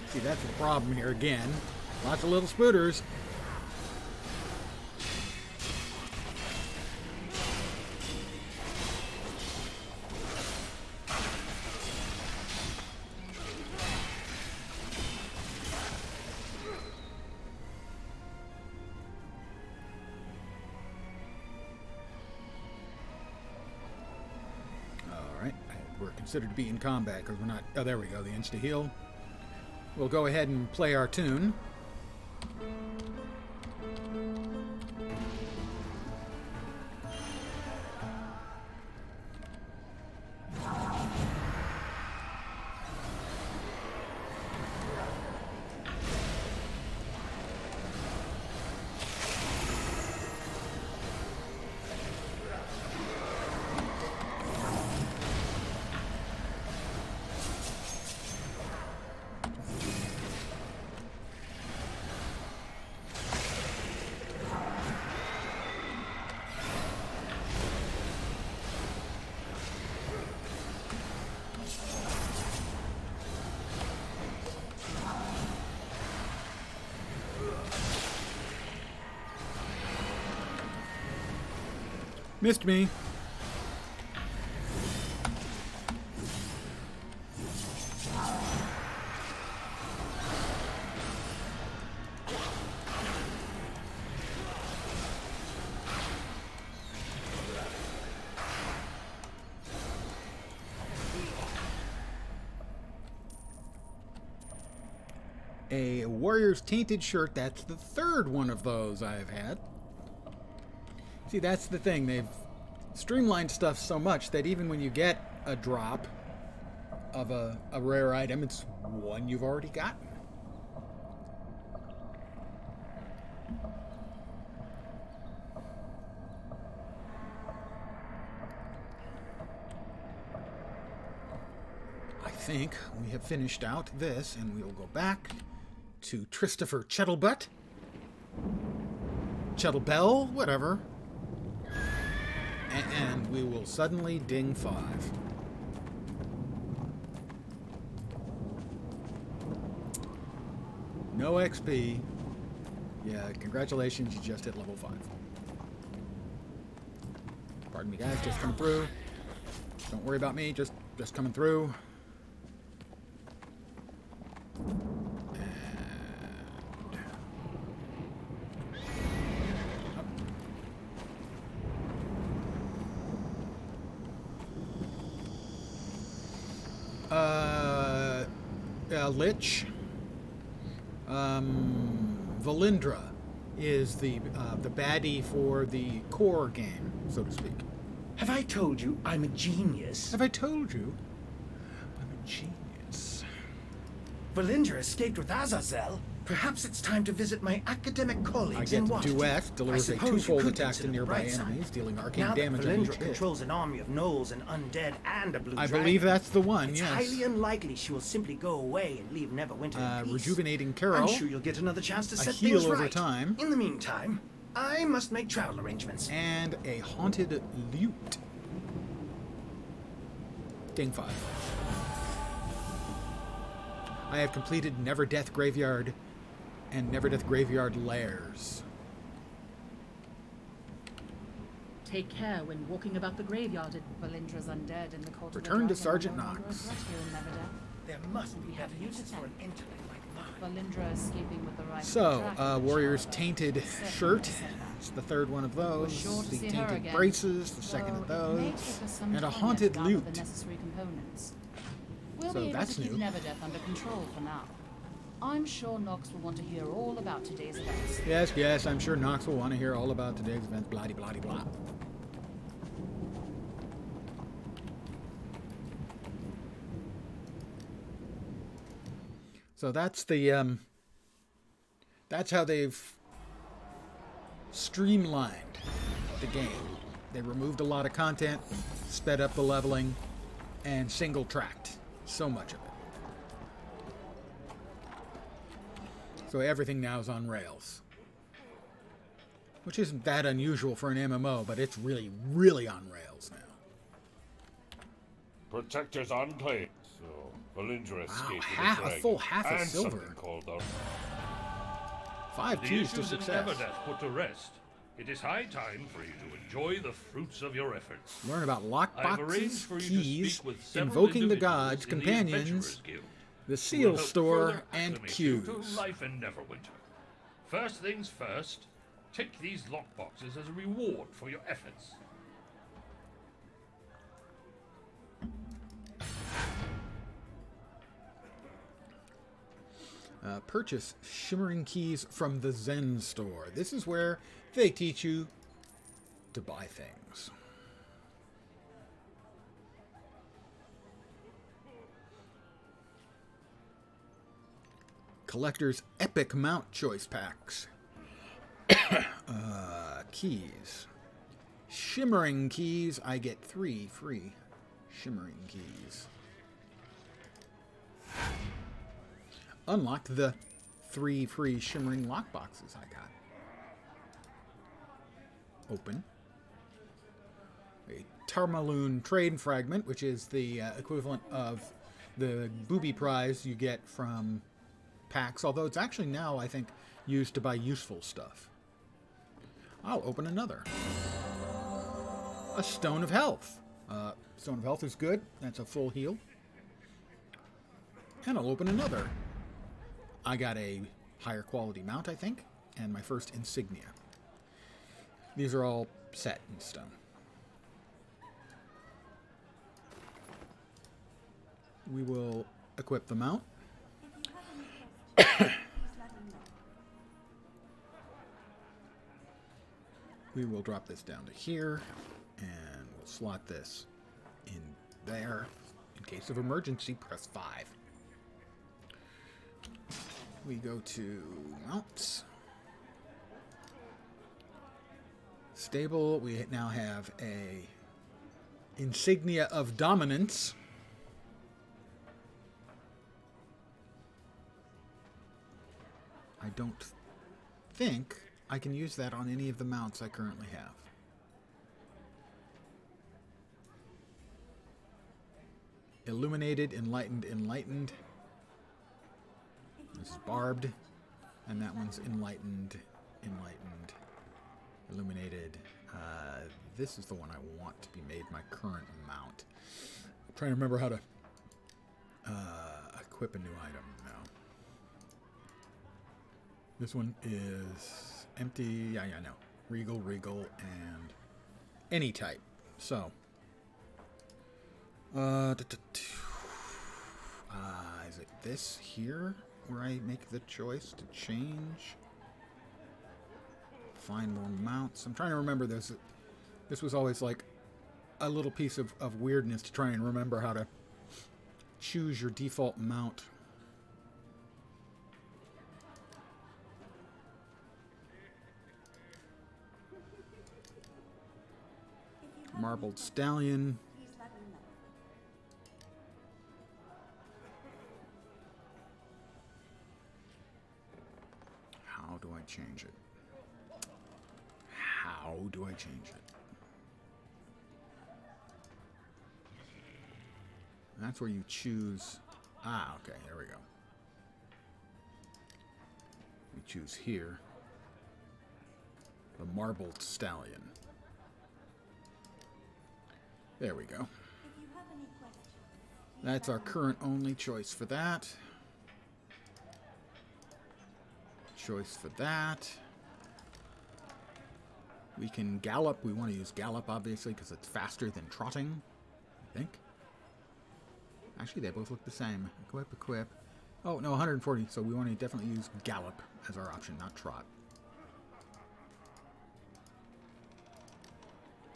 See, that's the problem here again. Lots of little spooters. Considered to be in combat because we're not... Oh, there we go, the insta-heal. We'll go ahead and play our tune. Missed me. A warrior's tainted shirt. That's the third one of those I've had. See, that's the thing. They've streamlined stuff so much that even when you get a drop of a rare item, it's one you've already gotten. I think we have finished out this, and we will go back to Christopher Chettlebutt. Chettlebell, whatever. And we will suddenly ding 5. No XP. Yeah, congratulations, you just hit level 5. Pardon me, guys, just coming through. Don't worry about me, just coming through. Lich. Valindra is the baddie for the core game, so to speak. Have I told you I'm a genius? Have I told you I'm a genius? Valindra escaped with Azazel. Perhaps it's time to visit my academic colleagues in I get Washington. Duet, delivers a twofold attack to nearby enemies, dealing arcane damage on each Valindra hit. controls an army of gnolls and undead and a blue I dragon. believe that's the one, It's yes. highly unlikely she will simply go away and leave Neverwinter in peace. Rejuvenating Carol. I'm sure you'll get another chance to set heal things over right. time. In the meantime, I must make travel arrangements. And a haunted lute. Ding 5. I have completed Neverdeath Graveyard and Neverdeath Graveyard Lairs. Take care when walking about the graveyard. Valindra's undead in the cult of the Return to dragon Sergeant are no longer a Knox. threat here in Neverdeath. There must be have better you to uses for an thank. intellect like mine. Valindrara escaping with the right So, to track Warrior's Charlotte. tainted Certainly shirt. a setback. It's the third one of those. We're sure to The see her tainted again, braces, the second of though it may those. take us some And a time haunted to gather lute. the necessary components. We'll So be able that's to keep new. Neverdeath under control for now. I'm sure Nox will want to hear all about today's events. Yes, I'm sure Knox will want to hear all about today's event. Blah, blah, blah, blah. So that's the that's how they've streamlined the game. They removed a lot of content, sped up the leveling, and single-tracked so much of it. So everything now is on rails. Which isn't that unusual for an MMO, but it's really, really on rails now. Protectors enclave. So Valindra escaped half- with a the full dragon, half a and silver. something called the 5 The keys to issues in success. Neverdeath put to rest. It is high time for you to enjoy the fruits of your efforts. Learn about I've arranged lockboxes, for you to keys, speak with several invoking the individuals gods, in the companions, Adventurers Guild, the who will seal help store, further and acclimate you to queues. life in Neverwinter. First things first, take these lockboxes as a reward for your efforts. Purchase shimmering keys from the Zen store. This is where they teach you to buy things. Collector's Epic Mount Choice Packs. Keys. Shimmering keys. I get 3 free shimmering keys. Unlock the 3 free shimmering lockboxes I got. Open. A Tarmaloon trade fragment, which is the equivalent of the booby prize you get from packs, although it's actually now, I think, used to buy useful stuff. I'll open another. a Stone of Health. Stone of Health is good. That's a full heal. And I'll open another. I got a higher quality mount, I think, and my first insignia. These are all set in stone. We will equip the mount. We will drop this down to here, and we'll slot this in there. In case of emergency, press 5. We go to mounts. Stable, we now have a insignia of dominance. I don't think I can use that on any of the mounts I currently have. Illuminated, enlightened, enlightened. This is barbed, and that one's enlightened, enlightened, illuminated. This is the one I want to be made my current mount. I'm trying to remember how to equip a new item now. This one is empty. Yeah, no. Regal, regal, and any type. So, is it this here where I make the choice to change? Find more mounts. I'm trying to remember this. This was always like a little piece of weirdness to try and remember how to choose your default mount. Marbled Stallion. How do I change it? How do I change it? That's where you choose. Okay, there we go. We choose here the Marbled Stallion. There we go. That's our current only choice for that. Choice for that. We can gallop. We want to use gallop, obviously, because it's faster than trotting, I think. Actually, they both look the same. Equip, equip. Oh, no, 140. So we want to definitely use gallop as our option, not trot.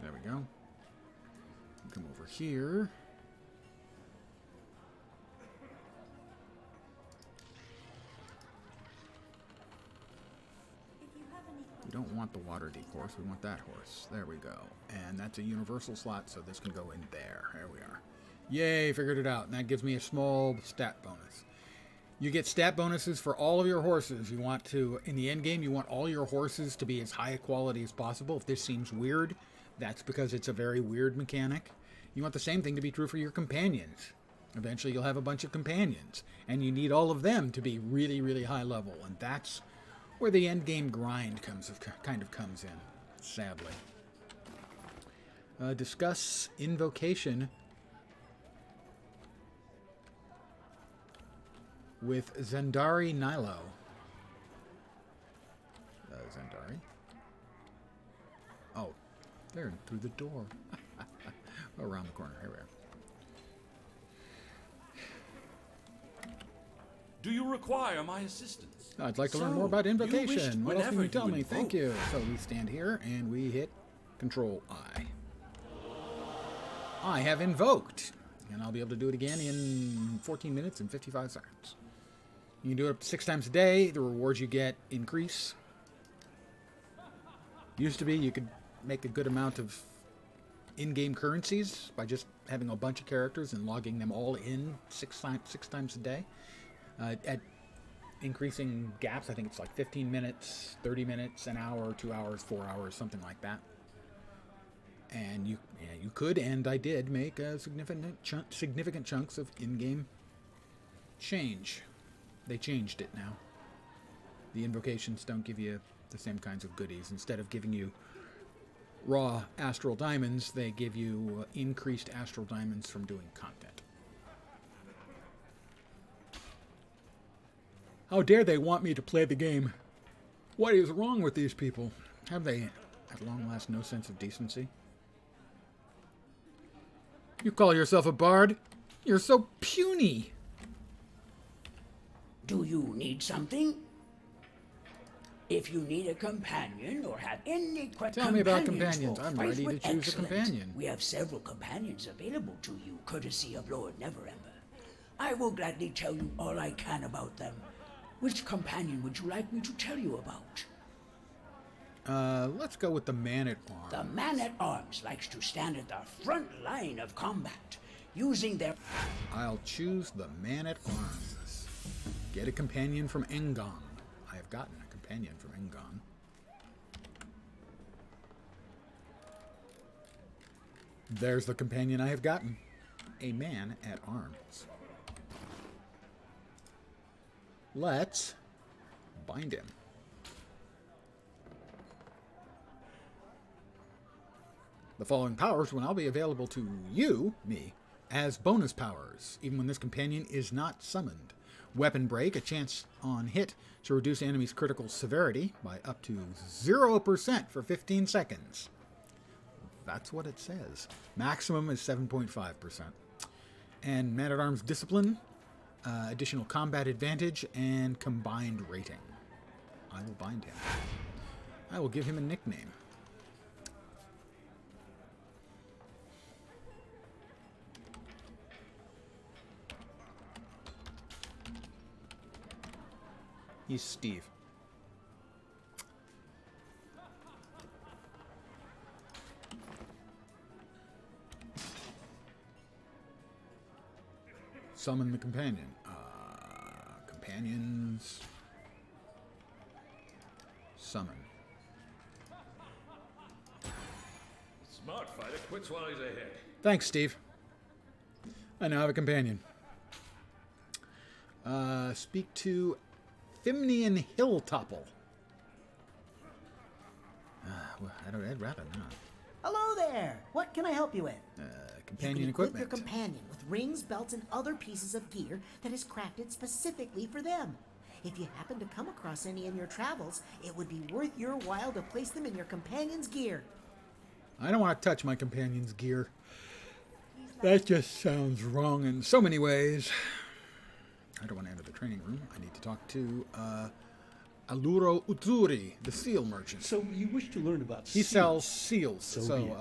There we go. Come over here. We don't want the water deep horse. We want that horse. There we go. And that's a universal slot, so this can go in there. There we are. Yay, figured it out. And that gives me a small stat bonus. You get stat bonuses for all of your horses. You want to, in the end game, you want all your horses to be as high a quality as possible. If this seems weird, that's because it's a very weird mechanic. You want the same thing to be true for your companions. Eventually you'll have a bunch of companions, and you need all of them to be really, really high level, and that's where the end game grind kind of comes in, sadly. Discuss invocation with Zendari Nilo. Zendari? Oh, they're through the door. Around the corner. Here we are. Do you require my assistance? I'd like to learn more about invocation. What else can you tell me? Thank you. So we stand here and we hit Control I. I have invoked. And I'll be able to do it again in 14 minutes and 55 seconds. You can do it up to 6 times a day. The rewards you get increase. Used to be you could make a good amount of in-game currencies by just having a bunch of characters and logging them all in six times a day. At increasing gaps, I think it's like 15 minutes, 30 minutes, an hour, 2 hours, 4 hours, something like that. And you could, and I did, make a significant chunks of in-game change. They changed it now. The invocations don't give you the same kinds of goodies. Instead of giving you raw astral diamonds, they give you increased astral diamonds from doing content. How dare they want me to play the game? What is wrong with these people? Have they, at long last, no sense of decency? You call yourself a bard? You're so puny. Do you need something? If you need a companion or have any questions, Tell me about companions. I'm ready to choose a companion. We have several companions available to you, courtesy of Lord Neverwinter. I will gladly tell you all I can about them. Which companion would you like me to tell you about? Let's go with the man-at-arms. The man-at-arms likes to stand at the front line of combat, using their... I'll choose the man-at-arms. Get a companion from Engon. I have gotten a companion from Engon. There's the companion I have gotten. A man-at-arms. Let's bind him. The following powers will now be available to you, me, as bonus powers, even when this companion is not summoned. Weapon Break, a chance on hit to reduce enemies' critical severity by up to 0% for 15 seconds. That's what it says. Maximum is 7.5%. And Man-at-Arms Discipline, additional combat advantage, and combined rating. I will bind him. I will give him a nickname. He's Steve. Summon the companion. Companions. Summon. Smart fighter quits while he's ahead. Thanks, Steve. I now have a companion. Speak to Fimnian Hilltopple. I'd rather not. Hello there. What can I help you with? Companion you can equipment. equip your companion with rings, belts, and other pieces of gear that is crafted specifically for them. If you happen to come across any in your travels, it would be worth your while to place them in your companion's gear. I don't want to touch my companion's gear. That just sounds wrong in so many ways. I don't want to enter the training room. I need to talk to Aluro Uzuri, the seal merchant. So you wish to learn about He sells seals. So,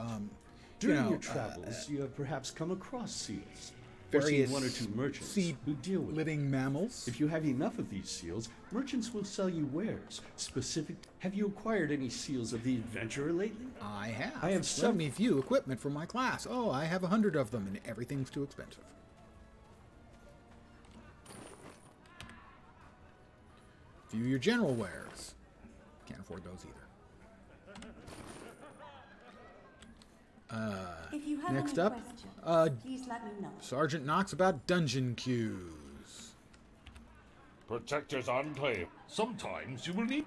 during your travels, you have perhaps come across seals. Various one or two merchants who deal with living mammals. If you have enough of these seals, merchants will sell you wares specific. Have you acquired any seals of the adventurer lately? I have. I have Let me view equipment for my class. Oh, I have 100 of them, and everything's too expensive. View your general wares. Can't afford those either. If you have Next any up, questions, please let me know. Sergeant Knox about dungeon queues. Protector's Enclave. Sometimes you will need...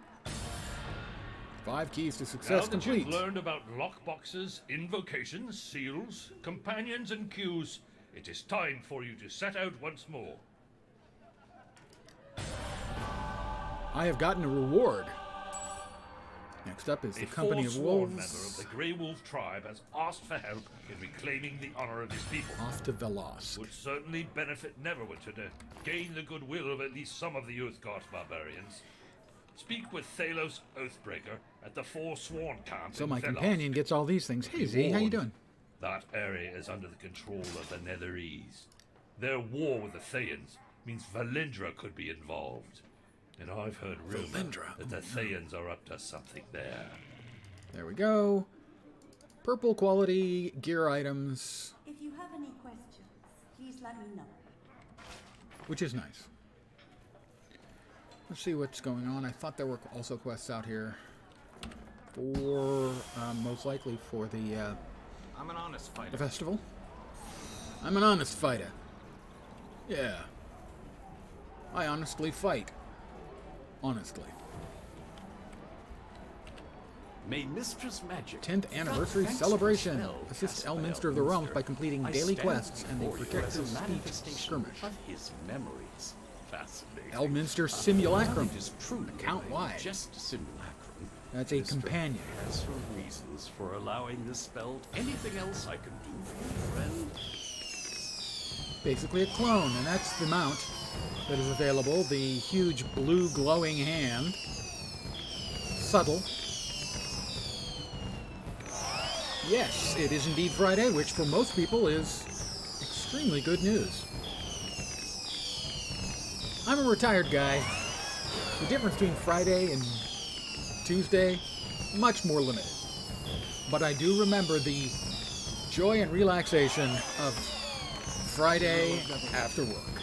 5 keys to success now that complete. you've learned about lockboxes, invocations, seals, companions, and queues, it is time for you to set out once more. I have gotten a reward. Next up is the Company of forsworn Wolves. member of the Grey Wolf tribe has asked for help in reclaiming the honor of his people. Off to Velosk. Would certainly benefit Neverwinter to gain the goodwill of at least some of the Uthgard barbarians. Speak with Thalos Oathbreaker at the Forsworn camp. So in my Velosk. companion gets all these things. Hey, Be Z, how you warned, doing? That area is under the control of the Netherese. Their war with the Thayans means Valindra could be involved. And I've heard rumor that the Thayans are up to something there. There we go. Purple quality gear items, If you have any questions, please let me know. which is nice. Let's see what's going on. I thought there were also quests out here for, most likely for the, I'm an honest fighter. the festival. I'm an honest fighter. Yeah. I honestly fight. Honestly. May Mistress Magic 10th anniversary celebration. Assist Elminster of the Realms by completing daily quests and the Protector's Speech skirmish. Of his memories. Fascinating. Elminster Simulacrum. It is true. Account wide. Just simulacrum. That's a Mister companion. Has her reasons for allowing this spell. Anything else I can do for you, friend? Basically a clone, and that's the mount that is available. The huge blue glowing hand. Subtle. Yes, it is indeed Friday, which for most people is extremely good news. I'm a retired guy. The difference between Friday and Tuesday, much more limited. But I do remember the joy and relaxation of Friday after work.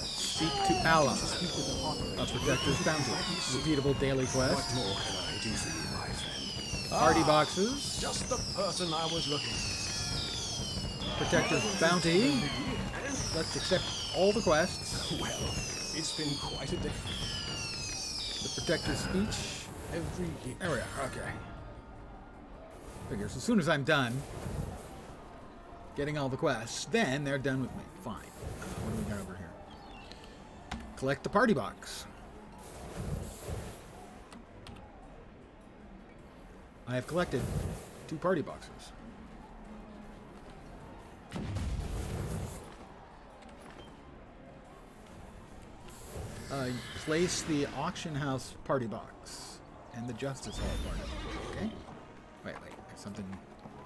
Speak to Allah, a Protector's Bounty. Repeatable daily quest. Party boxes. Just the person I was looking for. Protector's Bounty. Let's accept all the quests. Well, it's been quite a day. The Protector's Speech. Every year. There we are, okay. Figures as soon as I'm done getting all the quests, then they're done with me. Fine. What do we got over here? Collect the party box. I have collected 2 party boxes. Place the auction house party box and the justice hall party box. Okay. Wait. There's something.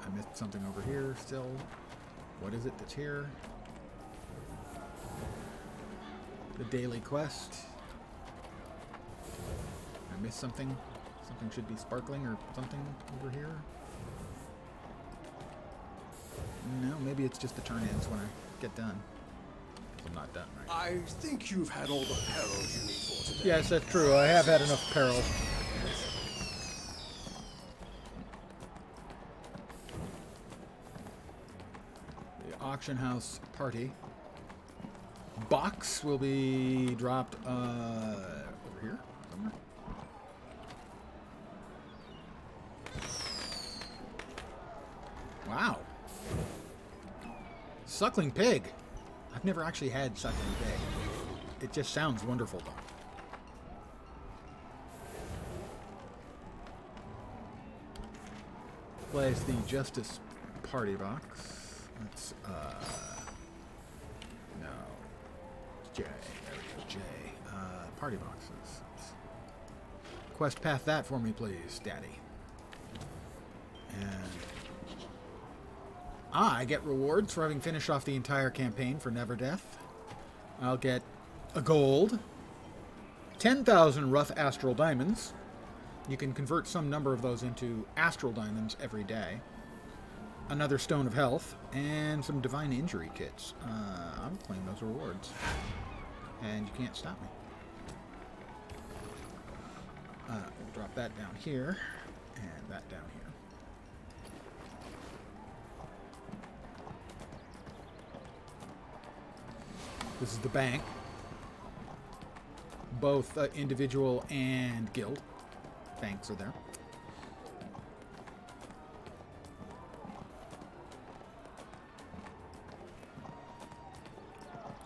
I missed something over here still. What is it that's here? The daily quest. I missed something. Something should be sparkling or something over here. No, maybe it's just the turn-ins when I get done. I'm not done, right? I think you've had all the peril you need for today. Yes, that's true. I have had enough peril. The auction house party box will be dropped over here somewhere. Wow. Suckling pig. I've never actually had suckling pig. It just sounds wonderful though. Place the Justice Party box. Let's no. J. There we go. J. Party boxes. Quest path that for me, please, Daddy. And I get rewards for having finished off the entire campaign for Never Death. I'll get a gold, 10,000 rough astral diamonds. You can convert some number of those into astral diamonds every day. Another stone of health, and some divine injury kits. I'll claim those rewards. And you can't stop me. We'll drop that down here, and that down here. This is the bank. Both individual and guild banks are there.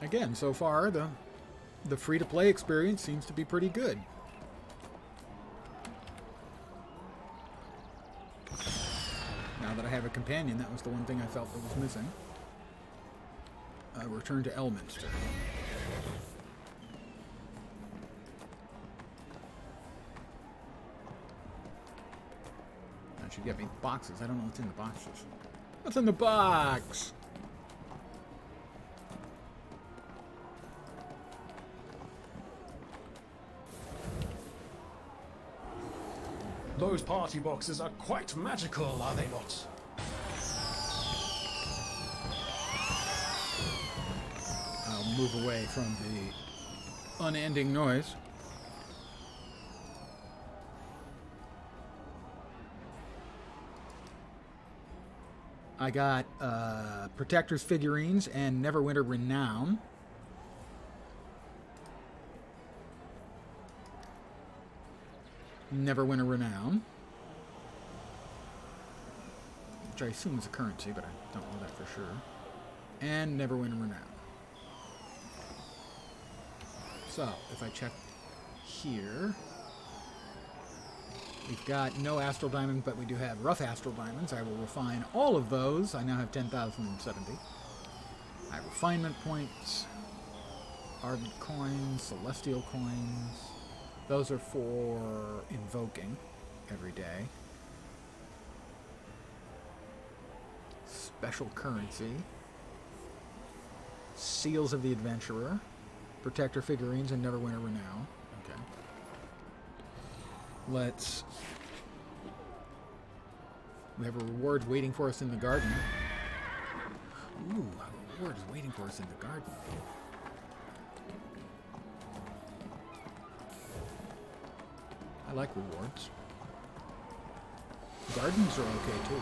Again, so far the free-to-play experience seems to be pretty good. Now that I have a companion, that was the one thing I felt that was missing. Return to Elminster. That should get me boxes. I don't know what's in the boxes. What's in the box? Those party boxes are quite magical, are they not? I'll move away from the unending noise. I got Protector's figurines and Neverwinter Renown. Neverwinter Renown, which I assume is a currency, but I don't know that for sure, and Neverwinter Renown. So, if I check here, we've got no Astral Diamonds, but we do have rough Astral Diamonds. I will refine all of those. I now have 10,070. I have refinement points, Ardent Coins, Celestial Coins. Those are for invoking every day. Special Currency. Seals of the Adventurer. Protector Figurines and Neverwinter Renown. Okay. We have a reward waiting for us in the garden. Ooh, a reward is waiting for us in the garden. I like rewards. Gardens are okay too.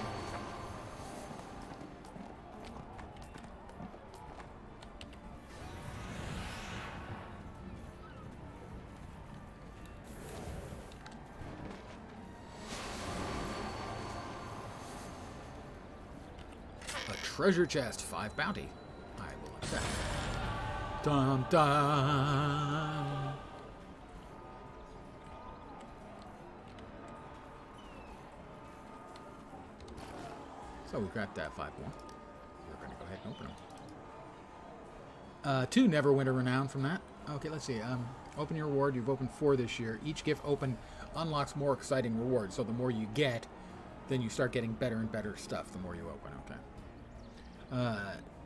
Treasure chest, 5 bounty. I will accept. Dum dum. So we've got 5 more. We're going to go ahead and open them. 2 Neverwinter Renown from that. Okay, let's see. Open your reward. You've opened 4 this year. Each gift open unlocks more exciting rewards. So the more you get, then you start getting better and better stuff the more you open. Okay.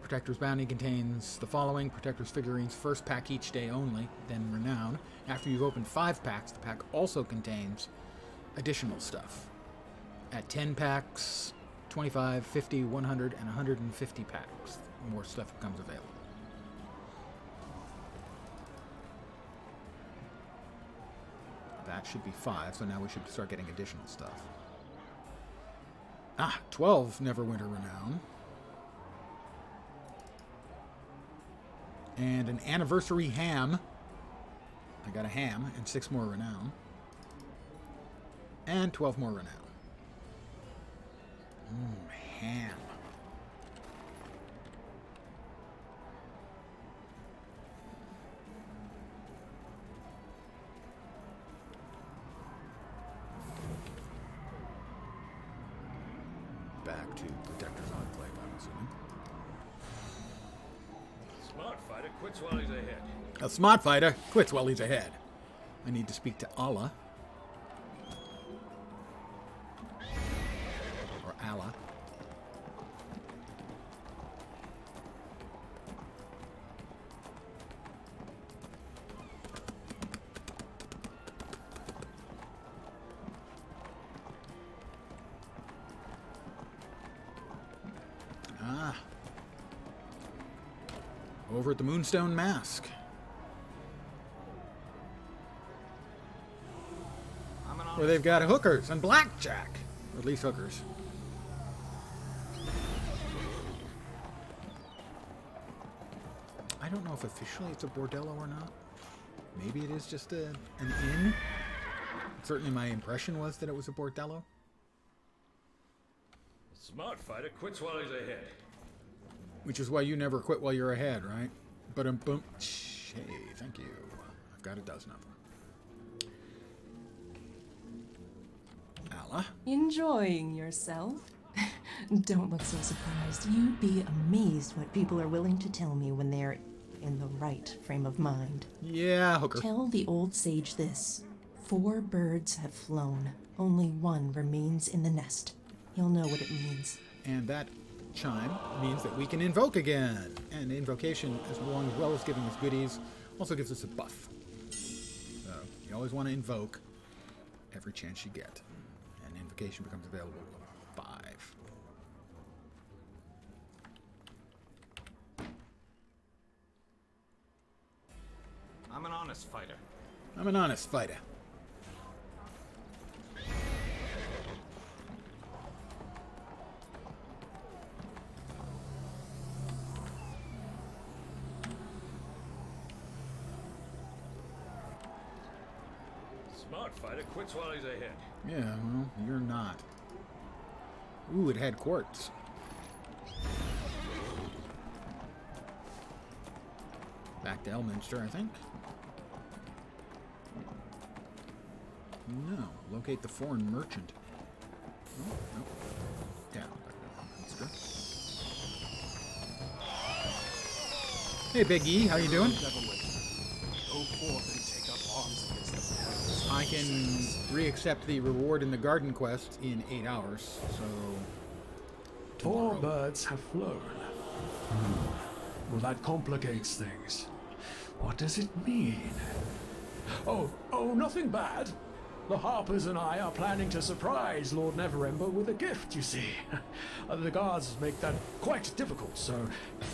Protector's Bounty contains the following. Protector's Figurines, first pack each day only, then Renown. After you've opened 5 packs, the pack also contains additional stuff. At 10 packs, 25, 50, 100, and 150 packs, more stuff becomes available. That should be 5, so now we should start getting additional stuff. 12 Neverwinter Renown. And an anniversary ham. I got a ham and 6 more Renown. And 12 more Renown. Ham. Back to Protector's Enclave, I'm assuming. Smart fighter quits while he's ahead. A smart fighter quits while he's ahead. I need to speak to Allah. Or Allah. Over at the Moonstone Mask. Where they've got hookers and blackjack. Or at least hookers. I don't know if officially it's a bordello or not. Maybe it is just an inn. Certainly my impression was that it was a bordello. Smart fighter quits while he's ahead. Which is why you never quit while you're ahead, right? But boom. Hey, thank you. I've got a dozen of them. Allah? Enjoying yourself? Don't look so surprised. You'd be amazed what people are willing to tell me when they're in the right frame of mind. Yeah, hooker. Tell the old sage this. 4 birds have flown. Only 1 remains in the nest. He'll know what it means. And that chime means that we can invoke again. And invocation, as well as giving us goodies, also gives us a buff. So you always want to invoke every chance you get. And invocation becomes available at 5. I'm an honest fighter. I'm an honest fighter. Smart fighter quits while he's ahead. Yeah, well, you're not. Ooh, it had quartz. Back to Elminster, I think. No. Locate the foreign merchant. Oh, no. Yeah, back to Elminster. Hey, Big E, how you doing? I can re-accept the reward in the garden quest in 8 hours, so... Four birds have flown. Well, that complicates things. What does it mean? Oh, nothing bad. The Harpers and I are planning to surprise Lord Neverember with a gift, you see. The guards make that quite difficult, so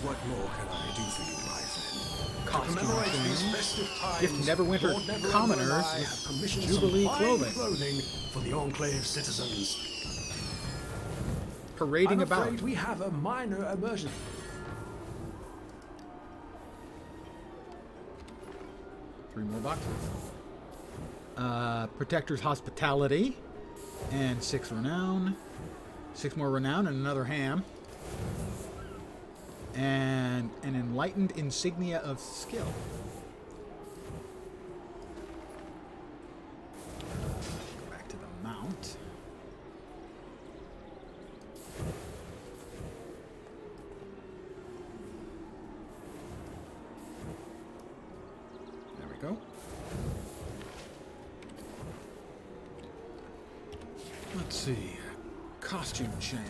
what more can I do for you, my friend? Costume To commemorate change. these festive times, Gift Neverwinter Lord Neverember commoners and I with have commissioned Jubilee some clothing. fine clothing for the Enclave citizens. Parading I'm about. afraid we have a minor emergency. Three more boxes. Protector's Hospitality. And 6 renown. 6 more renown and another ham. And an enlightened insignia of skill. Go back to the mount. There we go. Let's see. Costume change.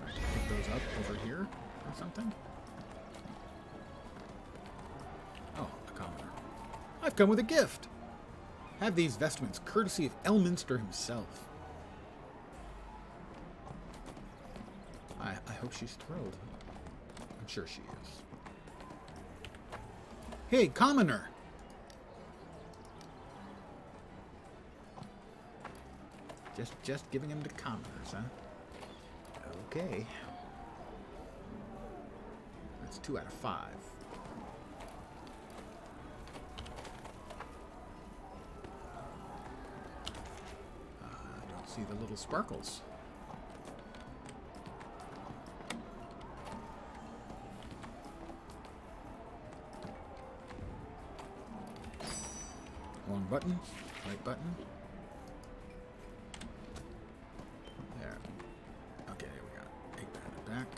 Pick those up over here or something. Oh, a commoner. I've come with a gift. Have these vestments, courtesy of Elminster himself. I hope she's thrilled. I'm sure she is. Hey, commoner! Just giving them to commoners, huh? Okay. That's 2 out of 5. I don't see the little sparkles. Wrong button, right button. There. Okay, we got 8 banded back.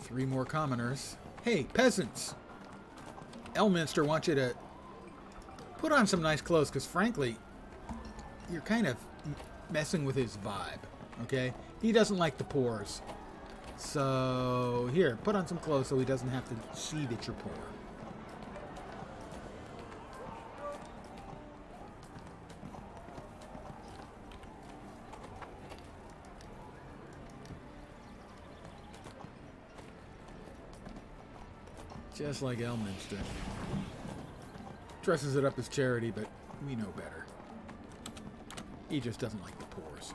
Three more commoners. Hey, peasants! Elminster wants you to put on some nice clothes, because frankly, you're kind of messing with his vibe, okay? He doesn't like the pores. So, here, put on some clothes so he doesn't have to see that you're poor. Just like Elminster. Dresses it up as charity, but we know better. He just doesn't like the pores.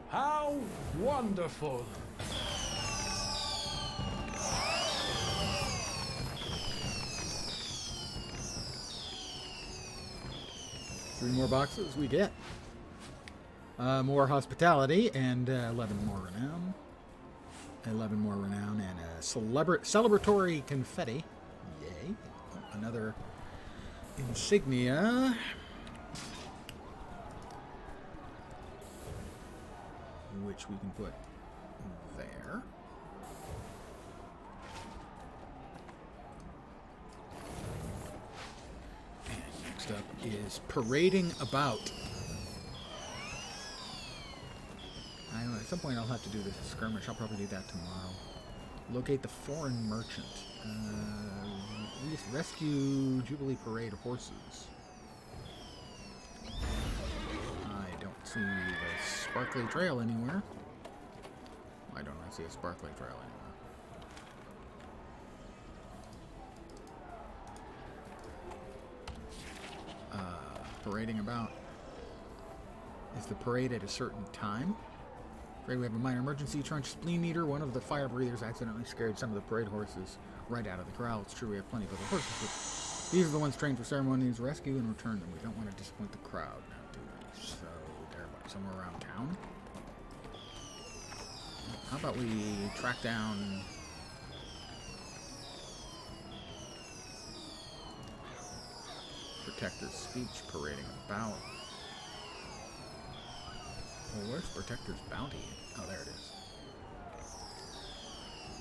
How wonderful! Three more boxes we get. More hospitality and 11 more renown. 11 more renown and a celebratory confetti. Yay. Another insignia. Which we can put there. And next up is parading about. At some point I'll have to do this skirmish. I'll probably do that tomorrow. Locate the foreign merchant. Rescue Jubilee Parade horses. I don't see the sparkly trail anywhere. Why don't I see a sparkly trail anywhere? Parading about. Is the parade at a certain time? Afraid we have a minor emergency. Trench spleen eater. One of the fire breathers accidentally scared some of the parade horses right out of the corral. It's true we have plenty of other horses, but these are the ones trained for ceremonies. Rescue and return them. We don't want to disappoint the crowd now, do we? So they're about somewhere around town. How about we track down Protector's speech parading about. Well, where's Protector's bounty? Oh, there it is.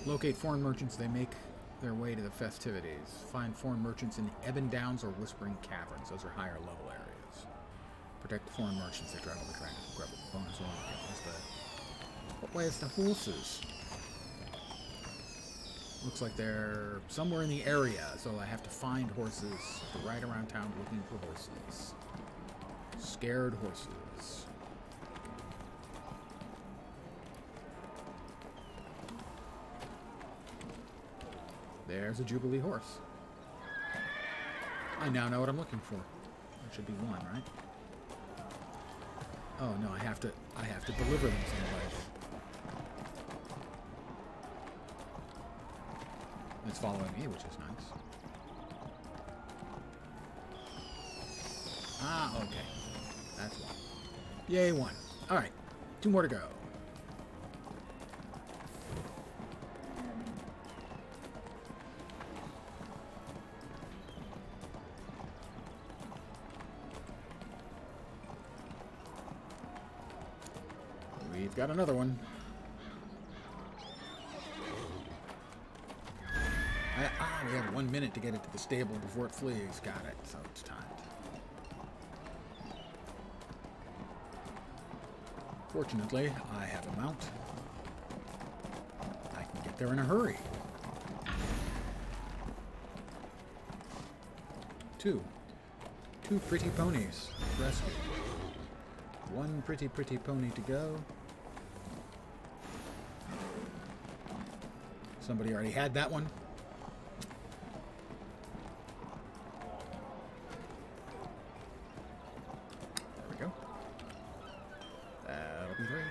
Locate foreign merchants. They make their way to the festivities. Find foreign merchants in Ebon Downs or Whispering Caverns. Those are higher level areas. Protect the foreign merchants. They travel the track. Grab a bonus one. What way is the horses? Looks like they're somewhere in the area, so I have to find horses to ride around town looking for horses. Scared horses. There's a Jubilee horse. I now know what I'm looking for. There should be one, right? Oh no, I have to deliver them someplace. It's following me, which is nice. Ah, okay. That's one. Yay, one. Alright. 2 more to go. We've got another one. We have 1 minute to get it to the stable before it flees. Got it. So it's timed. Fortunately, I have a mount. I can get there in a hurry. 2 pretty ponies. Rescue. 1 pretty pony to go. Somebody already had that one. There we go. That'll be 3.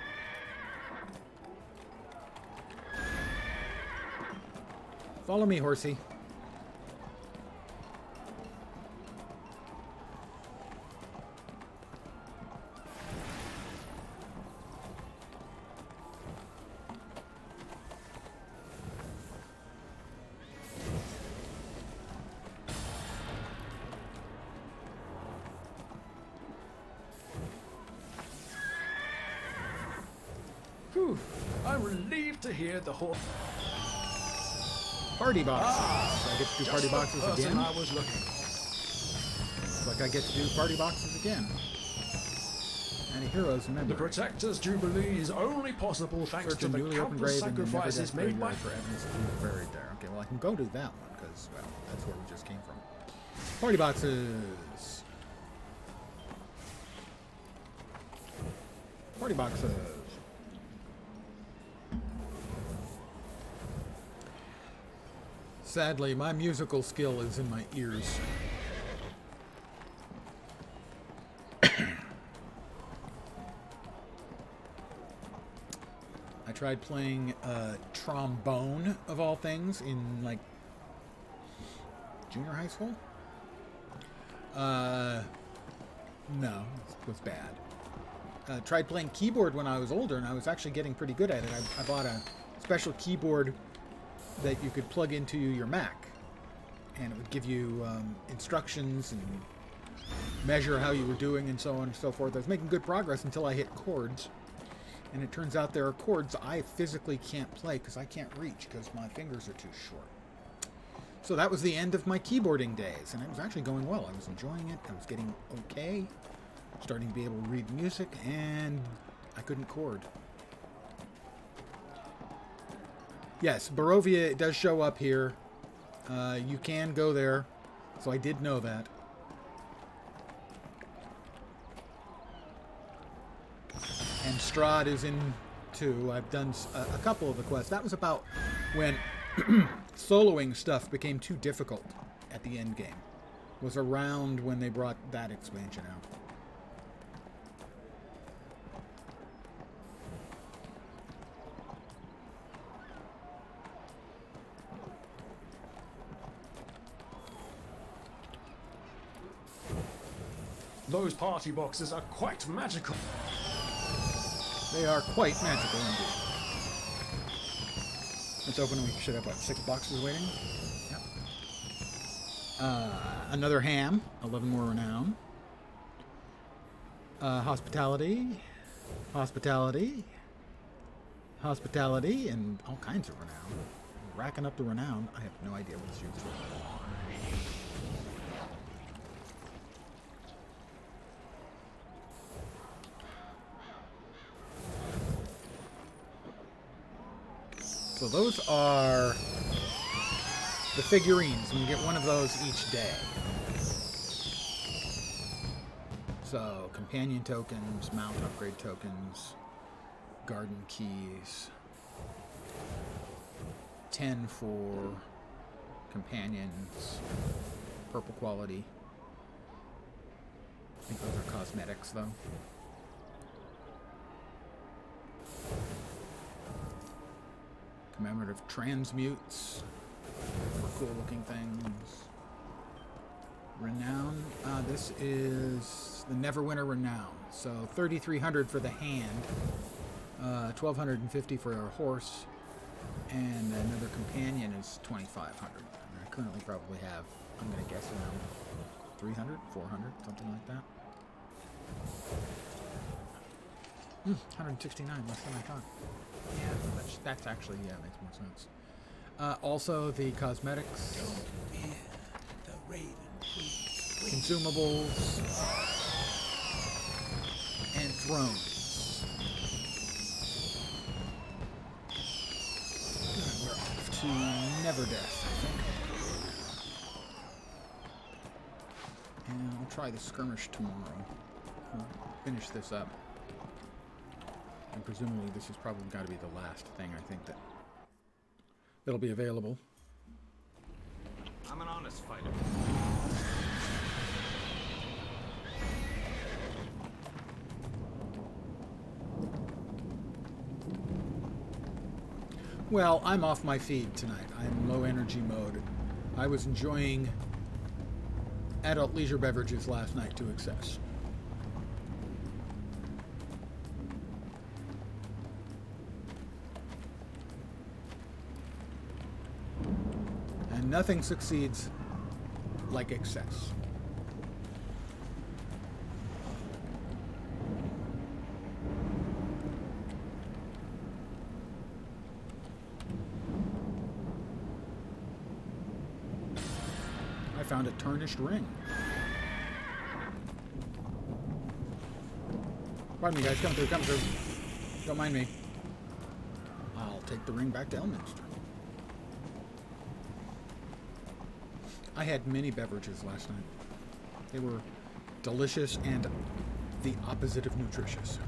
Follow me, horsey. I'm relieved to hear the whole party box. I get to do party boxes again. I was looking. Looks like I get to do party boxes again. And a hero's memory. The Protector's Jubilee is only possible thanks to the countless sacrifices made by for evidence of who buried there. Okay, well I can go to that one because well that's where we just came from. Party boxes. Party boxes. Sadly, my musical skill is in my ears. I tried playing trombone, of all things, in, like, junior high school. No, it was bad. Tried playing keyboard when I was older, and I was actually getting pretty good at it. I bought a special keyboard that you could plug into your Mac, and it would give you instructions and measure how you were doing and so on and so forth. I was making good progress until I hit chords, and it turns out there are chords I physically can't play because I can't reach because my fingers are too short. So that was the end of my keyboarding days, and it was actually going well. I was enjoying it. I was getting okay, starting to be able to read music, and I couldn't chord. Yes, Barovia does show up here. You can go there, so I did know that. And Strahd is in too. I've done a couple of the quests. That was about when soloing stuff became too difficult at the end game. Was around when they brought that expansion out. Those party boxes are quite magical. They are quite magical indeed. Let's open and we should have, what, 6 boxes waiting? Yep. Another ham, 11 more renown. Hospitality, hospitality, hospitality, and all kinds of renown. Racking up the renown. I have no idea what it's used for. So those are the figurines, and you get one of those each day. So, companion tokens, mount upgrade tokens, garden keys, 10 for companions, purple quality. I think those are cosmetics, though. Commemorative transmutes for cool looking things. Renown. This is the Neverwinter Renown. So 3,300 for the hand, 1,250 for a horse, and another companion is 2,500. And I currently probably have, I'm going to guess, around 300, 400, something like that. 169, less than I thought. Yeah, that's actually, yeah, makes more sense. Also, the cosmetics, consumables, and thrones. We're off to Neverdeath, I think. And I'll try the skirmish tomorrow. We'll finish this up. And presumably this has probably got to be the last thing, I think, that'll be available. I'm an honest fighter. Well, I'm off my feed tonight. I'm low energy mode. I was enjoying adult leisure beverages last night to excess. And nothing succeeds like excess. I found a tarnished ring. Pardon me, guys. Come through, come through. Don't mind me. I'll take the ring back to Elminster. I had many beverages last night. They were delicious and the opposite of nutritious.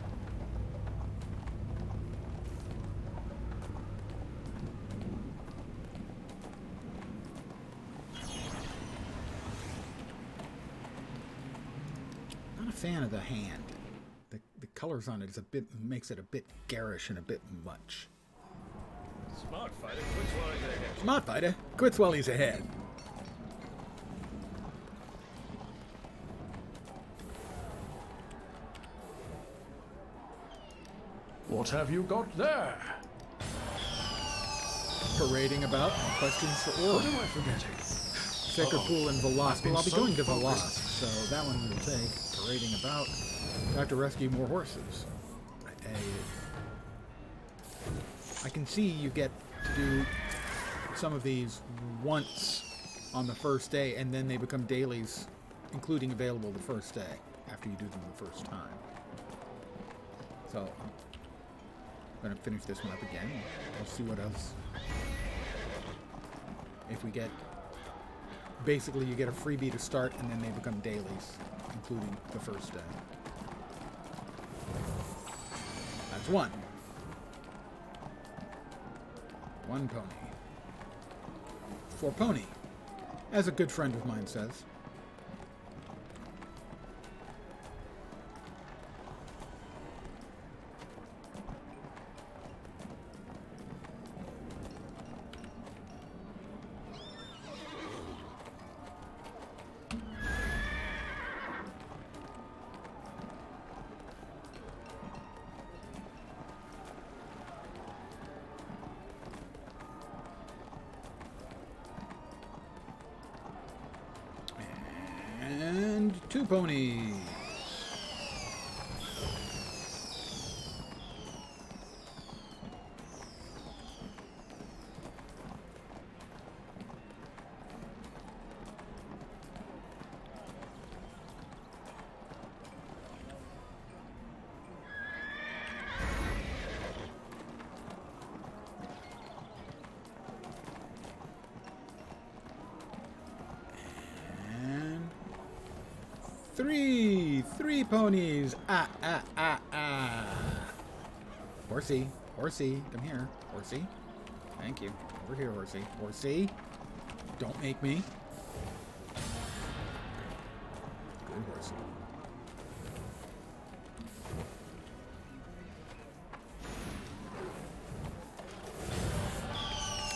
Not a fan of the hand. The colors on it is makes it a bit garish and a bit much. Smart fighter quits while he's ahead. Smart fighter quits while he's ahead. What have you got there? Parading about. Questions for Orr. What am I forgetting? Sacred Pool and Velosk. Well, I'll be going to Velosk, so that one will take. Parading about. Got to rescue more horses. I can see you get to do some of these once on the first day, and then they become dailies, including available the first day, after you do them the first time. So, Gonna finish this one up again. We'll see what else. If we get... Basically, you get a freebie to start, and then they become dailies, including the first day. That's one. One pony. For pony. As a good friend of mine says. And 2 ponies. Three ponies. Horsey, horsey, come here, horsey. Thank you. Over here, horsey. Horsey, don't make me. Good horsey.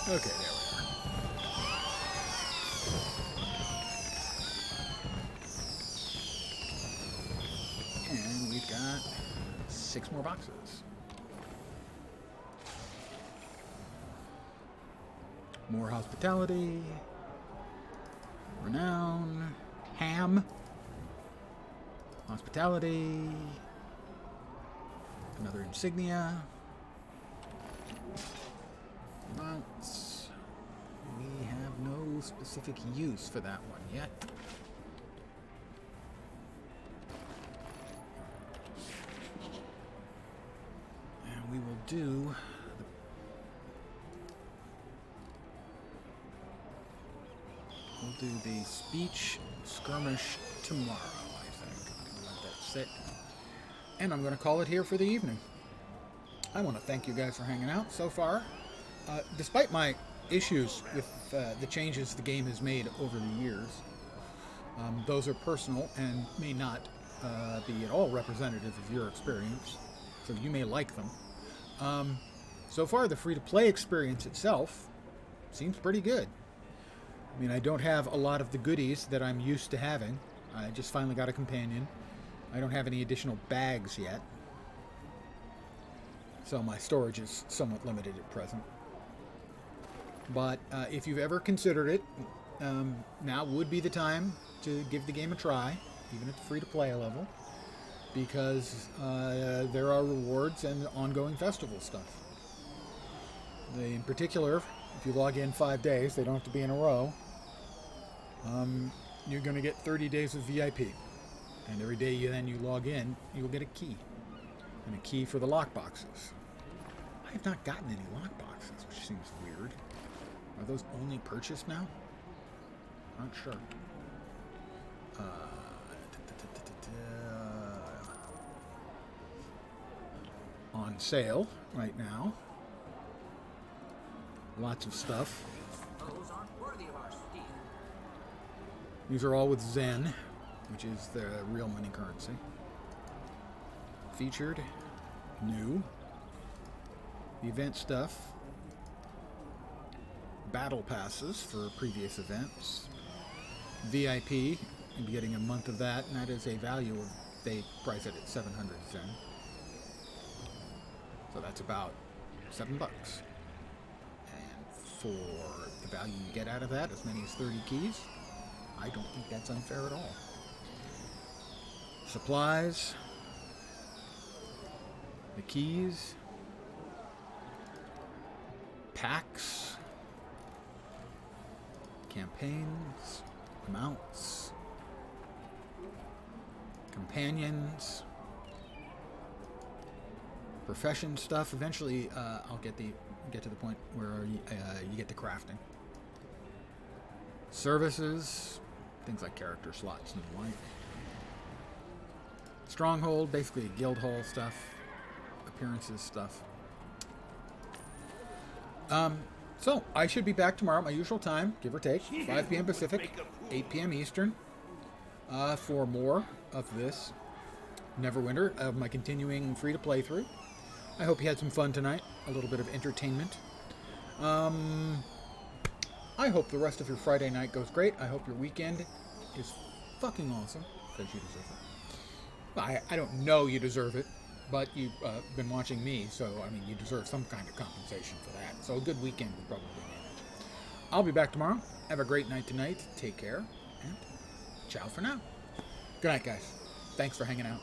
Okay, there we are. And we've got 6 more boxes. More hospitality. Renown. Ham. Hospitality. Another insignia. Mounts. We have no specific use for that one yet. And we will do the speech skirmish tomorrow, I think. I'm gonna let that sit. And I'm going to call it here for the evening. I want to thank you guys for hanging out so far. Despite my issues with the changes the game has made over the years, those are personal and may not be at all representative of your experience, so you may like them. So far, the free-to-play experience itself seems pretty good. I mean, I don't have a lot of the goodies that I'm used to having. I just finally got a companion. I don't have any additional bags yet. So my storage is somewhat limited at present. But if you've ever considered it, now would be the time to give the game a try, even at the free-to-play level, because there are rewards and ongoing festival stuff. In particular, if you log in 5 days, they don't have to be in a row, you're going to get 30 days of VIP. And every day you log in, you'll get a key. And a key for the lockboxes. I have not gotten any lockboxes, which seems weird. Are those only purchased now? Not sure. On sale right now. Lots of stuff. Those aren't worthy of our steel. These are all with Zen, which is the real money currency. Featured. New. The event stuff. Battle passes for previous events. VIP, you'll be getting a month of that, and that is a value of, they price it at 700 Zen. So that's about $7. And for the value you get out of that, as many as 30 keys, I don't think that's unfair at all. Supplies. The keys. Packs. Campaigns. Mounts. Companions. Profession stuff. Eventually, I'll get to the point where you get the crafting. Services, things like character slots and the like. Stronghold, basically guild hall stuff, appearances stuff. So I should be back tomorrow at my usual time, give or take, 5 p.m. Pacific, 8 p.m. Eastern, for more of this Neverwinter, of my continuing free-to-play through. I hope you had some fun tonight, a little bit of entertainment. I hope the rest of your Friday night goes great. I hope your weekend is fucking awesome, because you deserve it. Well, I don't know you deserve it, but you've been watching me, so, I mean, you deserve some kind of compensation for that. So a good weekend would probably manage. I'll be back tomorrow. Have a great night tonight. Take care, and ciao for now. Good night, guys. Thanks for hanging out.